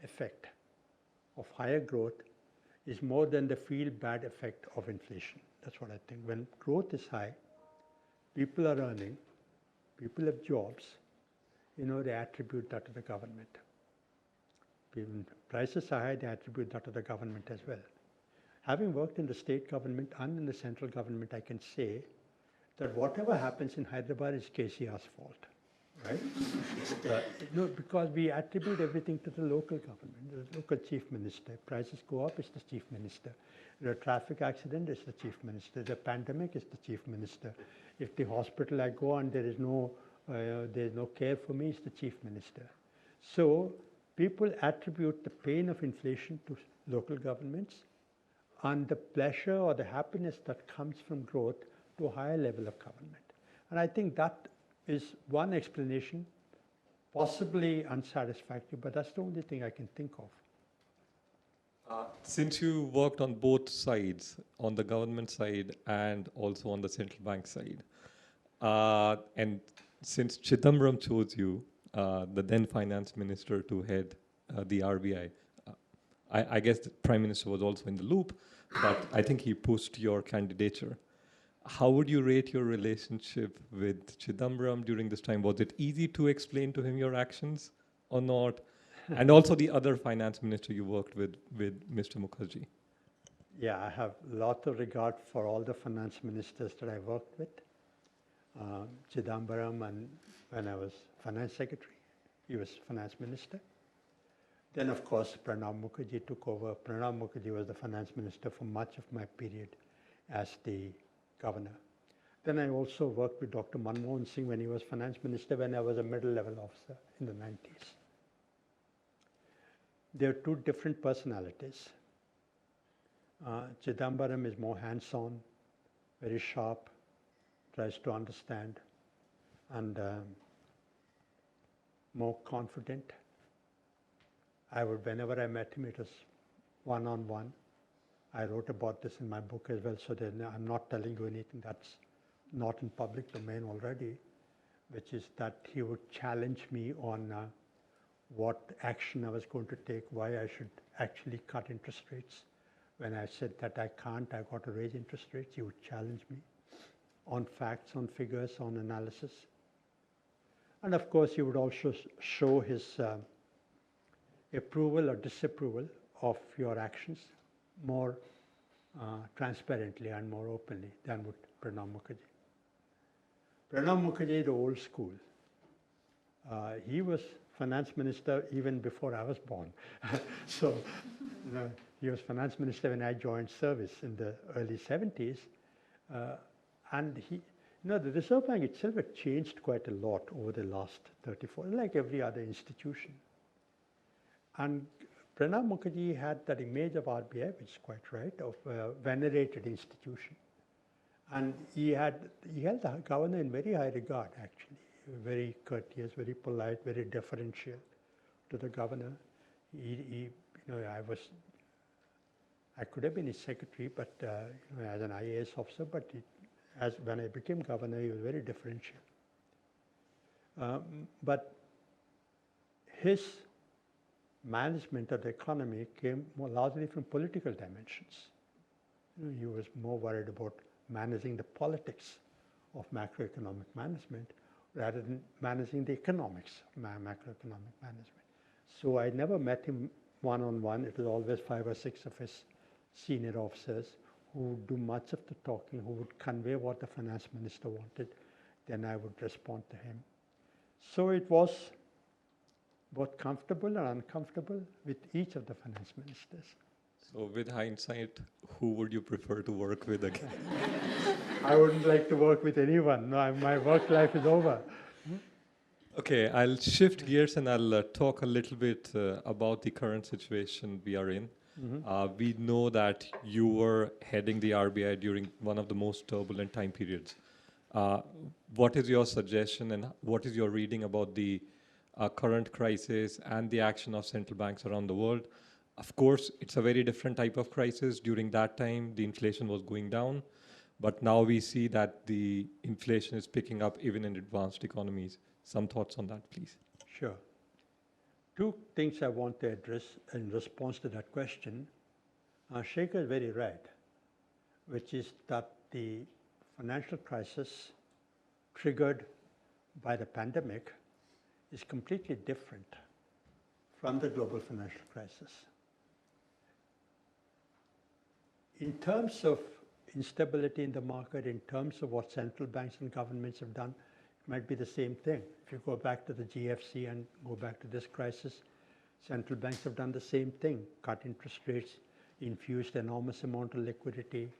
effect of higher growth is more than the feel-bad effect of inflation. That's what I think. When growth is high, people are earning, people have jobs, they attribute that to the government. When prices are high, they attribute that to the government as well. Having worked in the state government and in the central government, I can say that whatever happens in Hyderabad is KCR's fault, right? Because we attribute everything to the local government, the local chief minister. If prices go up, it's the chief minister. If a traffic accident, it's the chief minister. The pandemic is the chief minister. If the hospital I go and there is no care for me, it's the chief minister. So people attribute the pain of inflation to local governments and the pleasure or the happiness that comes from growth to a higher level of government. And I think that is one explanation, possibly unsatisfactory, but that's the only thing I can think of. Since you worked on both sides, on the government side and also on the central bank side, and since Chidambaram chose you, the then finance minister, to head the RBI, I guess the Prime Minister was also in the loop, but I think he pushed your candidature. How would you rate your relationship with Chidambaram during this time? Was it easy to explain to him your actions or not? And also the other finance minister you worked with Mr. Mukherjee. Yeah, I have a lot of regard for all the finance ministers that I worked with. Chidambaram, and when I was finance secretary, he was finance minister. Then, of course, Pranab Mukherjee took over. Pranab Mukherjee was the finance minister for much of my period as the governor. Then I also worked with Dr. Manmohan Singh when he was finance minister, when I was a middle-level officer in the 90s. They are two different personalities. Chidambaram is more hands-on, very sharp, tries to understand, and more confident. Whenever I met him, it was one-on-one. I wrote about this in my book as well, so that I'm not telling you anything that's not in public domain already, which is that he would challenge me on what action I was going to take, why I should actually cut interest rates. When I said that I can't, I got to raise interest rates, he would challenge me on facts, on figures, on analysis. And of course, he would also show his approval or disapproval of your actions more transparently and more openly than would Pranab Mukherjee. Pranab Mukherjee is the old school. He was finance minister even before I was born. So, he was finance minister when I joined service in the early 70s. And the Reserve Bank itself had changed quite a lot over the last 34, like every other institution. And Pranab Mukherjee had that image of RBI, which is quite right, of a venerated institution. And he held the governor in very high regard, actually. Very courteous, very polite, very deferential to the governor. I could have been his secretary, but as an IAS officer, but when I became governor, he was very deferential. But his management of the economy came more largely from political dimensions. He was more worried about managing the politics of macroeconomic management rather than managing the economics of macroeconomic management. So I never met him one-on-one. It was always 5 or 6 of his senior officers who would do much of the talking, who would convey what the finance minister wanted. Then I would respond to him. So it was both comfortable and uncomfortable with each of the finance ministers. So with hindsight, who would you prefer to work with again? I wouldn't like to work with anyone. No, my work life is over. Okay, I'll shift gears and I'll talk a little bit about the current situation we are in. We know that you were heading the RBI during one of the most turbulent time periods. What is your suggestion and what is your reading about the current crisis and the action of central banks around the world? Of course, it's a very different type of crisis. During that time, the inflation was going down, but now we see that the inflation is picking up even in advanced economies. Some thoughts on that, please. Sure. 2 things I want to address in response to that question. Shekhar is very right, which is that the financial crisis triggered by the pandemic is completely different from the global financial crisis. In terms of instability in the market, in terms of what central banks and governments have done, it might be the same thing. If you go back to the GFC and go back to this crisis, central banks have done the same thing, cut interest rates, infused enormous amount of liquidity,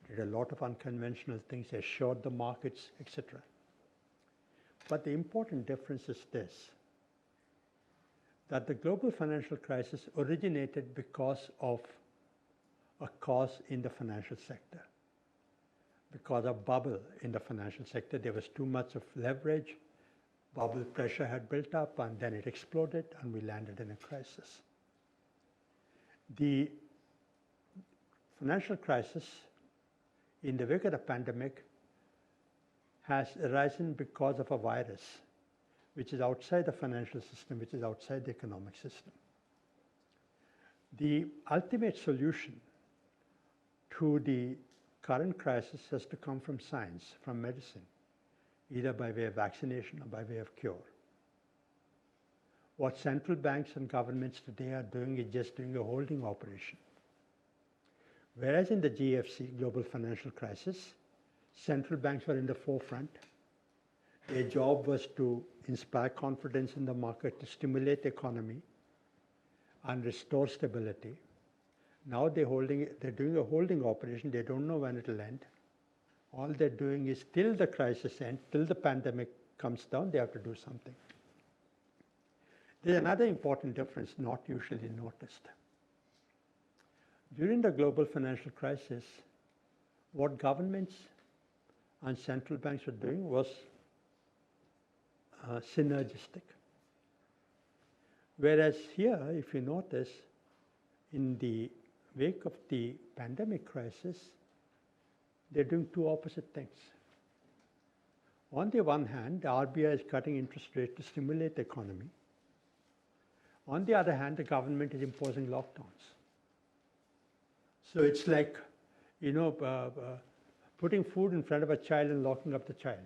did a lot of unconventional things, assured the markets, etc. But the important difference is this, that the global financial crisis originated because of a cause in the financial sector. Because of bubble in the financial sector, there was too much of leverage, bubble pressure had built up, and then it exploded, and we landed in a crisis. The financial crisis in the wake of the pandemic has arisen because of a virus, which is outside the financial system, which is outside the economic system. The ultimate solution to the current crisis has to come from science, from medicine, either by way of vaccination or by way of cure. What central banks and governments today are doing is just doing a holding operation. Whereas in the GFC, global financial crisis, central banks were in the forefront. Their job was to inspire confidence in the market, to stimulate the economy and restore stability. Now they're doing a holding operation. They don't know when it'll end. All they're doing is till the crisis ends, till the pandemic comes down, they have to do something. There's another important difference not usually noticed. During the global financial crisis, what governments and central banks were doing was synergistic. Whereas here, if you notice, in the wake of the pandemic crisis, they're doing two opposite things. On the one hand, the RBI is cutting interest rates to stimulate the economy. On the other hand, the government is imposing lockdowns. So it's like, putting food in front of a child and locking up the child.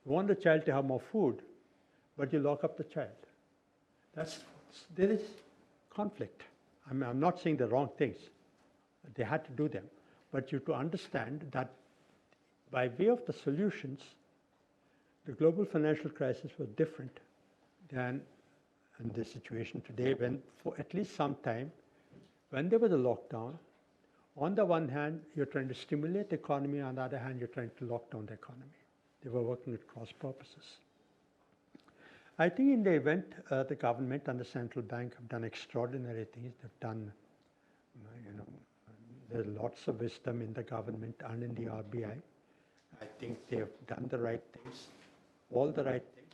You want the child to have more food, but you lock up the child. There is conflict. I'm not saying the wrong things. They had to do them. But you to understand that by way of the solutions, the global financial crisis was different than in this situation today, when for at least some time, when there was a lockdown, on the one hand, you're trying to stimulate the economy, on the other hand, you're trying to lock down the economy. They were working at cross purposes. I think in the event, the government and the central bank have done extraordinary things. They've done, there's lots of wisdom in the government and in the RBI. I think they've done the right things, all the right things.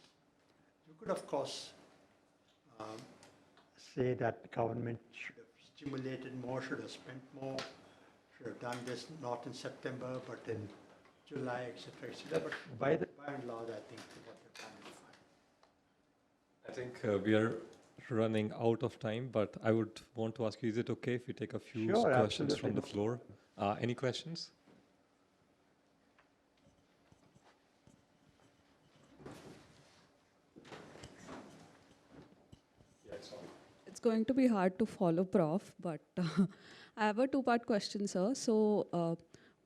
You could, of course, say that the government should have stimulated more, should have spent more, should have done this not in September, but in July, etc., etc. But by and large, I think what they've done is fine. I think we are running out of time, but I would want to ask you, is it okay if we take a few questions from the floor? Any questions? It's going to be hard to follow, Prof, but I have a two-part question, sir. So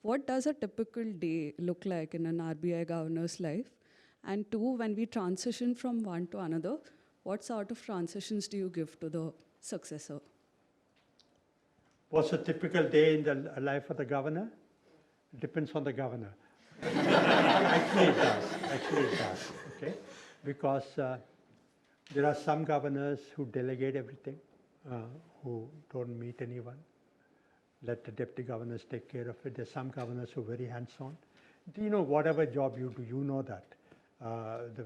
what does a typical day look like in an RBI governor's life? And two, when we transition from one to another, what sort of transitions do you give to the successor? What's a typical day in the life of the governor? It depends on the governor. Actually, it does. Okay? Because there are some governors who delegate everything, who don't meet anyone, let the deputy governors take care of it. There's some governors who are very hands-on. Whatever job you do, you know that. The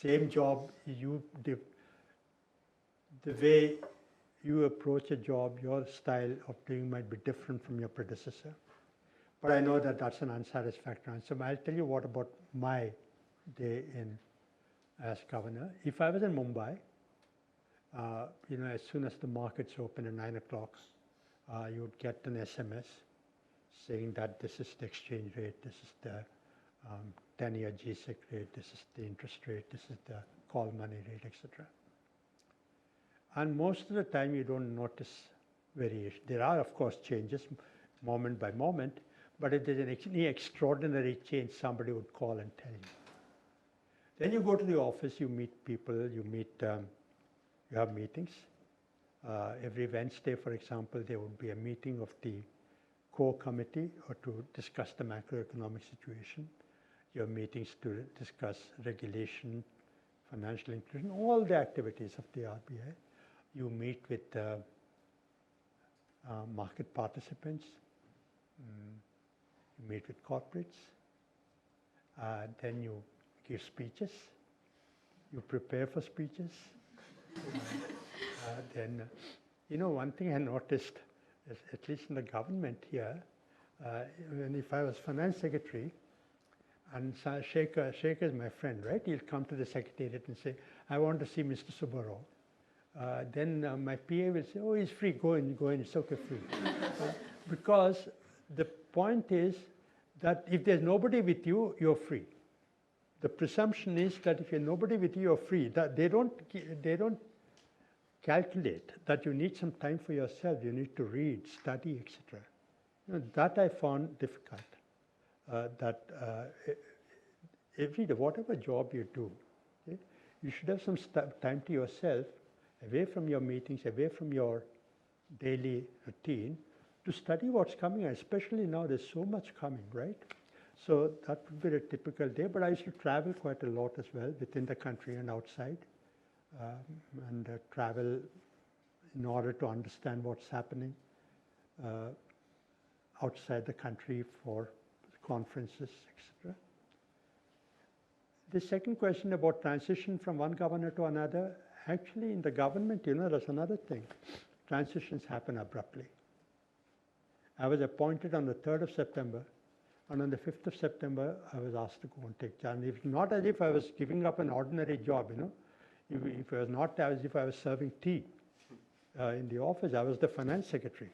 same job, the way you approach a job, your style of doing might be different from your predecessor. But I know that that's an unsatisfactory answer. I'll tell you what about my day as governor. If I was in Mumbai, as soon as the markets open at 9 o'clock, you would get an SMS saying that this is the exchange rate, this is the 10-year G-Sec rate, this is the interest rate, this is the call money rate, etc. And most of the time you don't notice variation. There are, of course, changes moment by moment, but if there's any extraordinary change, somebody would call and tell you. Then you go to the office, you meet people, you have meetings. Every Wednesday, for example, there would be a meeting of the core committee or to discuss the macroeconomic situation. You have meetings to discuss regulation, financial inclusion, all the activities of the RBI. You meet with market participants. You meet with corporates. Then you give speeches. You prepare for speeches. Then, one thing I noticed, is, at least in the government here, if I was finance secretary, and Shekhar is my friend, right? He'll come to the secretariat and say, I want to see Mr. Subbarao. then my PA will say, oh, he's free, go in, it's okay, free. Because the point is that if there's nobody with you, you're free. The presumption is that if you're nobody with you, you're free. That they don't calculate that you need some time for yourself. You need to read, study, etc. That I found difficult. Every day, whatever job you do, okay, you should have some time to yourself, away from your meetings, away from your daily routine, to study what's coming, especially now there's so much coming, right? So that would be a typical day, but I used to travel quite a lot as well, within the country and outside, and travel in order to understand what's happening outside the country for conferences, etc. The second question about transition from one governor to another, actually in the government, there's another thing. Transitions happen abruptly. I was appointed on the 3rd of September, and on the 5th of September, I was asked to go and take charge. It's not as if I was giving up an ordinary job, If it was not as if I was serving tea in the office, I was the finance secretary.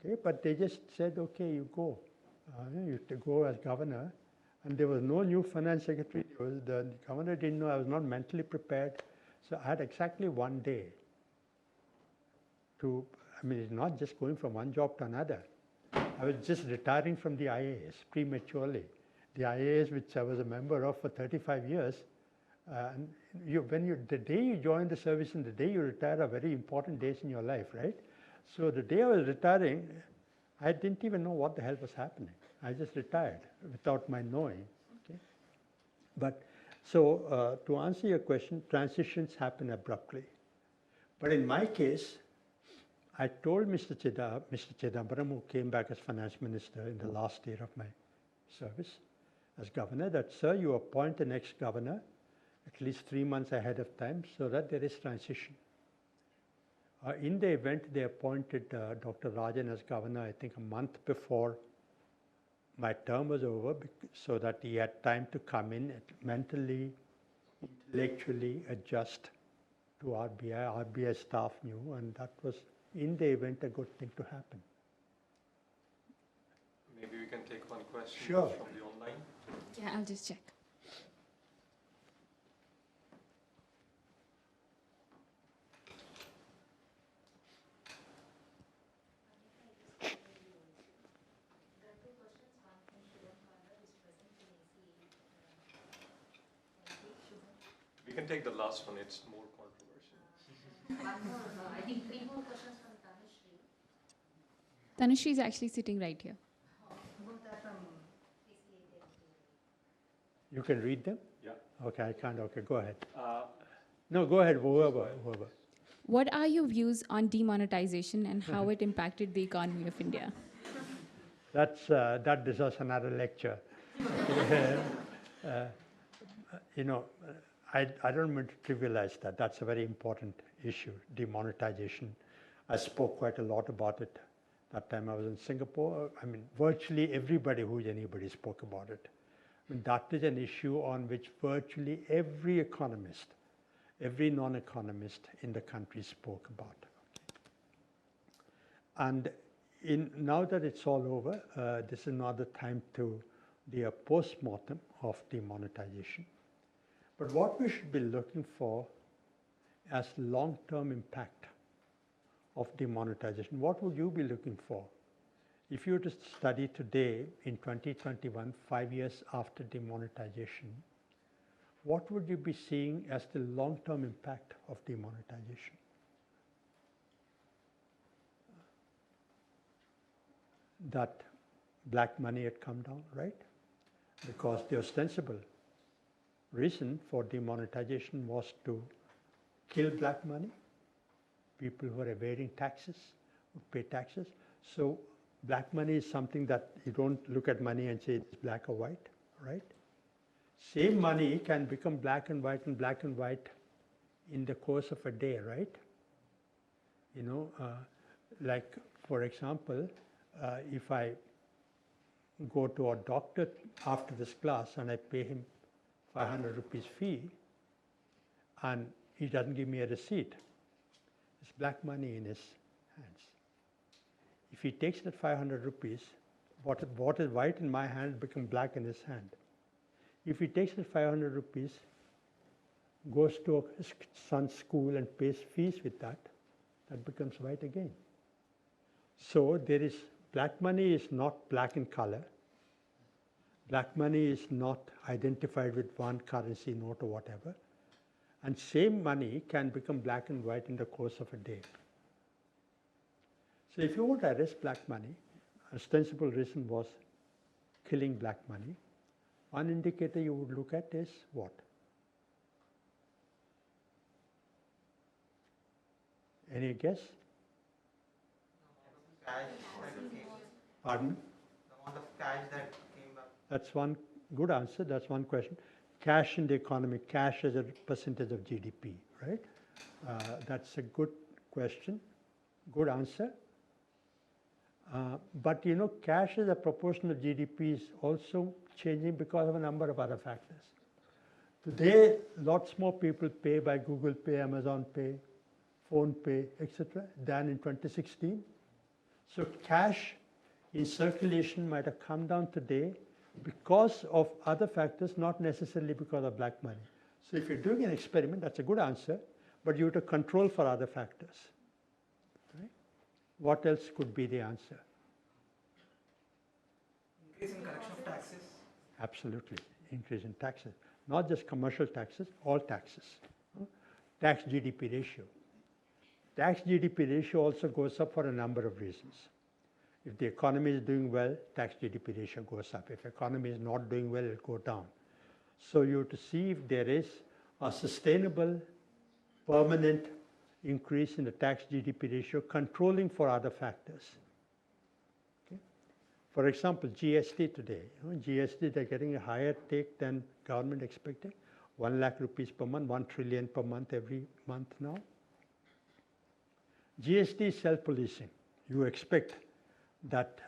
Okay, but they just said, okay, you go. You have to go as governor. And there was no new finance secretary. The governor didn't know, I was not mentally prepared. So I had exactly 1 day to, it's not just going from one job to another. I was just retiring from the IAS prematurely. The IAS, which I was a member of for 35 years, the day you join the service and the day you retire are very important days in your life, right? So the day I was retiring, I didn't even know what the hell was happening. I just retired without my knowing. Okay? But so to answer your question, transitions happen abruptly. But in my case, I told Mr. Chidambaram, who came back as finance minister in the last year of my service as governor, that, sir, you appoint the next governor at least 3 months ahead of time so that there is transition. In the event, they appointed Dr. Rajan as governor, I think a month before my term was over, so that he had time to come in and mentally, intellectually adjust to RBI. RBI staff knew, and that was, in the event, a good thing to happen. Maybe we can take one question Sure. from the online. Yeah, I'll just check. We can take the last one, it's more controversial. I think 3 more questions from Tanushree. Tanushree is actually sitting right here. Both are from PCA. You can read them? Yeah. Okay, I can't. Okay, go ahead. No, go ahead, whoever. What are your views on demonetization and how it impacted the economy of India? That deserves another lecture. I don't mean to trivialize that. That's a very important issue, demonetization. I spoke quite a lot about it. That time I was in Singapore. Virtually everybody who's anybody spoke about it. That is an issue on which virtually every economist, every non-economist in the country spoke about. And now that it's all over, this is not the time to do a post-mortem of demonetization. But what we should be looking for as long-term impact of demonetization, what would you be looking for? If you were to study today in 2021, 5 years after demonetization, what would you be seeing as the long-term impact of demonetization? That black money had come down, right? Because the ostensible reason for demonetization was to kill black money. People who are evading taxes would pay taxes. So black money is something that you don't look at money and say it's black or white, right? Same money can become black and white in the course of a day, right? Like for example, if I go to a doctor after this class and I pay him 500 rupees fee and he doesn't give me a receipt, There's black money in his hands. If he takes that 500 rupees, what is white in my hand become black in his hand. If he takes the 500 rupees, goes to his son's school and pays fees with that, that becomes white again. So there is, black money is not black in color. Black money is not identified with one currency note or whatever. And same money can become black and white in the course of a day. So if you want to arrest black money, ostensible reason was killing black money. One indicator you would look at is what? Any guess? Pardon? The amount of cash that came up. That's one good answer. That's one question. Cash in the economy, cash as a percentage of GDP, right? That's a good question, good answer. But you know, cash as a proportion of GDP is also changing because of a number of other factors. Today, lots more people pay by Google Pay, Amazon Pay, Phone Pay, etc., than in 2016. So cash in circulation might have come down today because of other factors, not necessarily because of black money. So if you're doing an experiment, that's a good answer, but you have to control for other factors. Right? What else could be the answer? Increase in collection of taxes. Absolutely, increase in taxes. Not just commercial taxes, all taxes. Tax GDP ratio. Tax GDP ratio also goes up for a number of reasons. If the economy is doing well, tax GDP ratio goes up. If the economy is not doing well, it will go down. So you have to see if there is a sustainable, permanent increase in the tax GDP ratio, controlling for other factors. Okay? For example, GST today. GST, they're getting a higher take than government expected. 1 lakh rupees per month, 1 trillion per month every month now. GST is self-policing. You expect that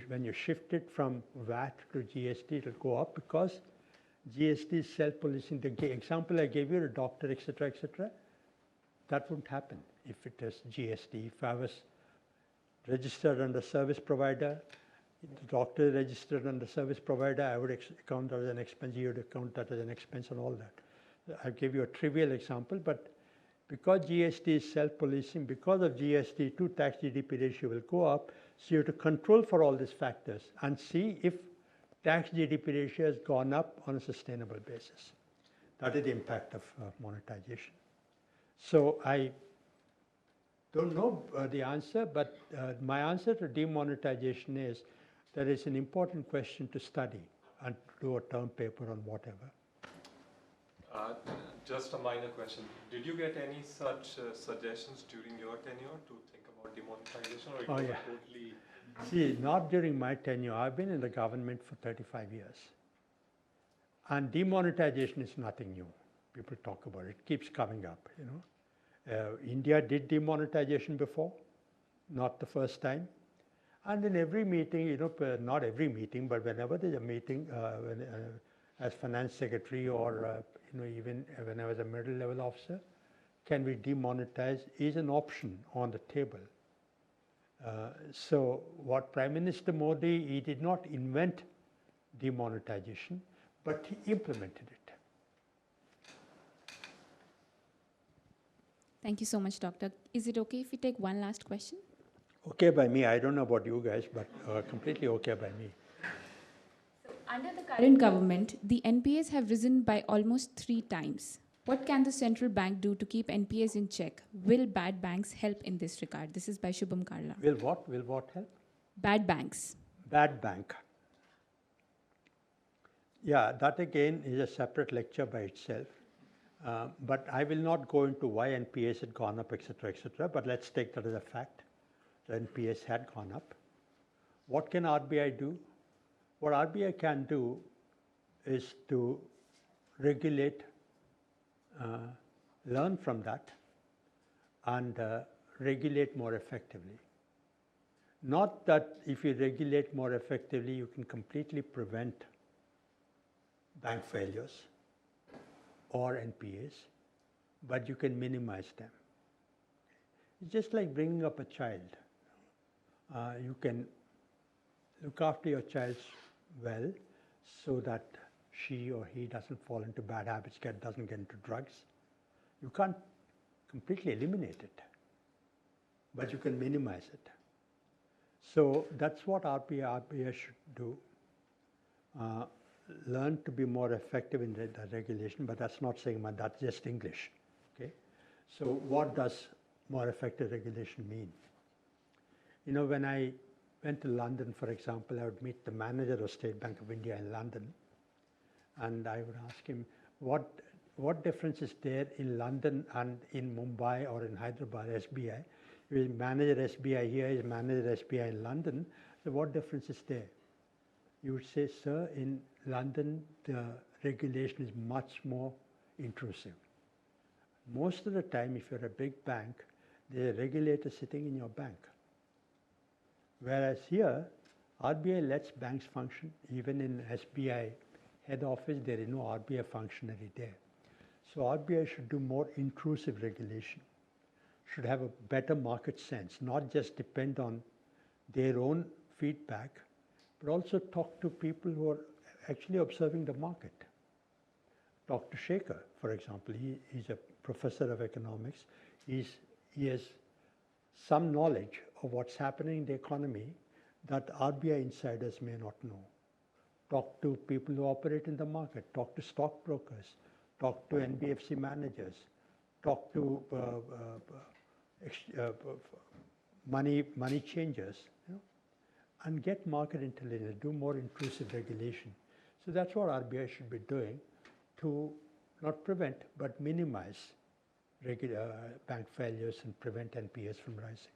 when you shift it from VAT to GST, it will go up because GST is self-policing. The example I gave you, a doctor, etc., that wouldn't happen if it is GST. If I was registered under service provider, the doctor registered under service provider, I would count that as an expense, you would count that as an expense and all that. I gave you a trivial example, but because GST is self-policing, because of GST, too, tax GDP ratio will go up. So you have to control for all these factors and see if tax GDP ratio has gone up on a sustainable basis. That is the impact of monetization. So I don't know the answer, but my answer to demonetization is that it's an important question to study and do a term paper on whatever. Just a minor question. Did you get any such suggestions during your tenure to think about demonetization, or it was totally... See, not during my tenure. I've been in the government for 35 years. And demonetization is nothing new. People talk about it. It keeps coming up, you know. India did demonetization before, not the first time. And in every meeting, you know, not every meeting, but whenever there's a meeting, as finance secretary or you know, even when I was a middle level officer, can we demonetize is an option on the table. So what Prime Minister Modi, he did not invent demonetization, but he implemented it. Thank you so much, Doctor. Is it okay if we take one last question? Okay by me. I don't know about you guys, but completely okay by me. Under the current government, the NPAs have risen by almost 3 times. What can the central bank do to keep NPAs in check? Will bad banks help in this regard? This is by Shubham Karla. Will what help? Bad banks. Bad bank. Yeah, that again is a separate lecture by itself. But I will not go into why NPAs had gone up, etc., but let's take that as a fact. The NPAs had gone up. What can RBI do? What RBI can do is to regulate, learn from that, and regulate more effectively. Not that if you regulate more effectively, you can completely prevent bank failures or NPAs, but you can minimize them. It's just like bringing up a child. You can look after your child well so that she or he doesn't fall into bad habits, doesn't get into drugs. You can't completely eliminate it, but you can minimize it. So that's what RBI should do. Learn to be more effective in the regulation, but that's not saying that's just English. Okay? So what does more effective regulation mean? You know, when I went to London, for example, I would meet the manager of State Bank of India in London, and I would ask him, what difference is there in London and in Mumbai or in Hyderabad, SBI? He is manager SBI here, he is manager SBI in London. So what difference is there? You would say, sir, in London, the regulation is much more intrusive. Most of the time, if you're a big bank, there's a regulator sitting in your bank. Whereas here, RBI lets banks function. Even in SBI head office, there is no RBI functionary there. So RBI should do more intrusive regulation, should have a better market sense, not just depend on their own feedback, but also talk to people who are actually observing the market. Talk to Shekhar, for example. He's a professor of economics. He has some knowledge of what's happening in the economy that RBI insiders may not know. Talk to people who operate in the market. Talk to stockbrokers. Talk to NBFC managers. Talk to money changers. You know, and get market intelligence. Do more intrusive regulation. So that's what RBI should be doing to not prevent but minimize bank failures and prevent NPAs from rising.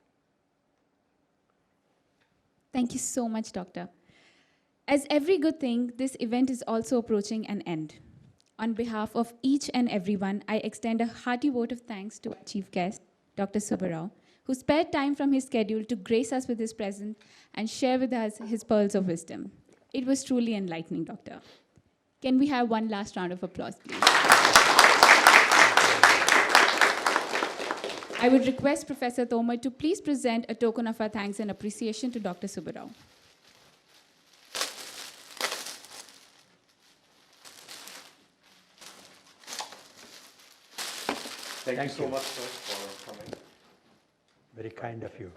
Thank you so much, Doctor. As every good thing, this event is also approaching an end. On behalf of each and everyone, I extend a hearty vote of thanks to our chief guest, Dr. Subbarao, who spared time from his schedule to grace us with his presence and share with us his pearls of wisdom. It was truly enlightening, Doctor. Can we have one last round of applause, please? I would request Professor Tomar to please present a token of our thanks and appreciation to Dr. Subbarao. Thank you Thank so you. much, sir, for coming. Very kind of you.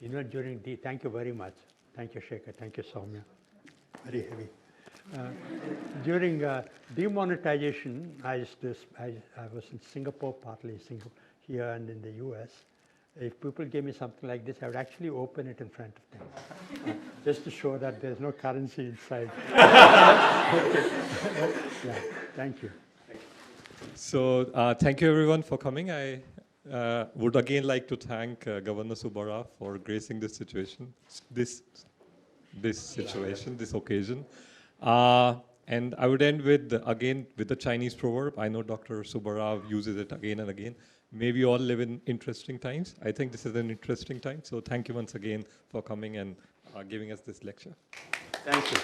You know, thank you very much. Thank you, Shekhar. Thank you, Soumya. Very heavy. During demonetization, I was in Singapore, partly here and in the US. If people gave me something like this, I would actually open it in front of them, just to show that there's no currency inside. Yeah, thank you. So thank you everyone for coming. I would again like to thank Governor Subbarao for gracing this situation, this occasion. And I would end with the Chinese proverb. I know Dr. Subbarao uses it again and again. May we all live in interesting times. I think this is an interesting time. So thank you once again for coming and giving us this lecture. Thank you.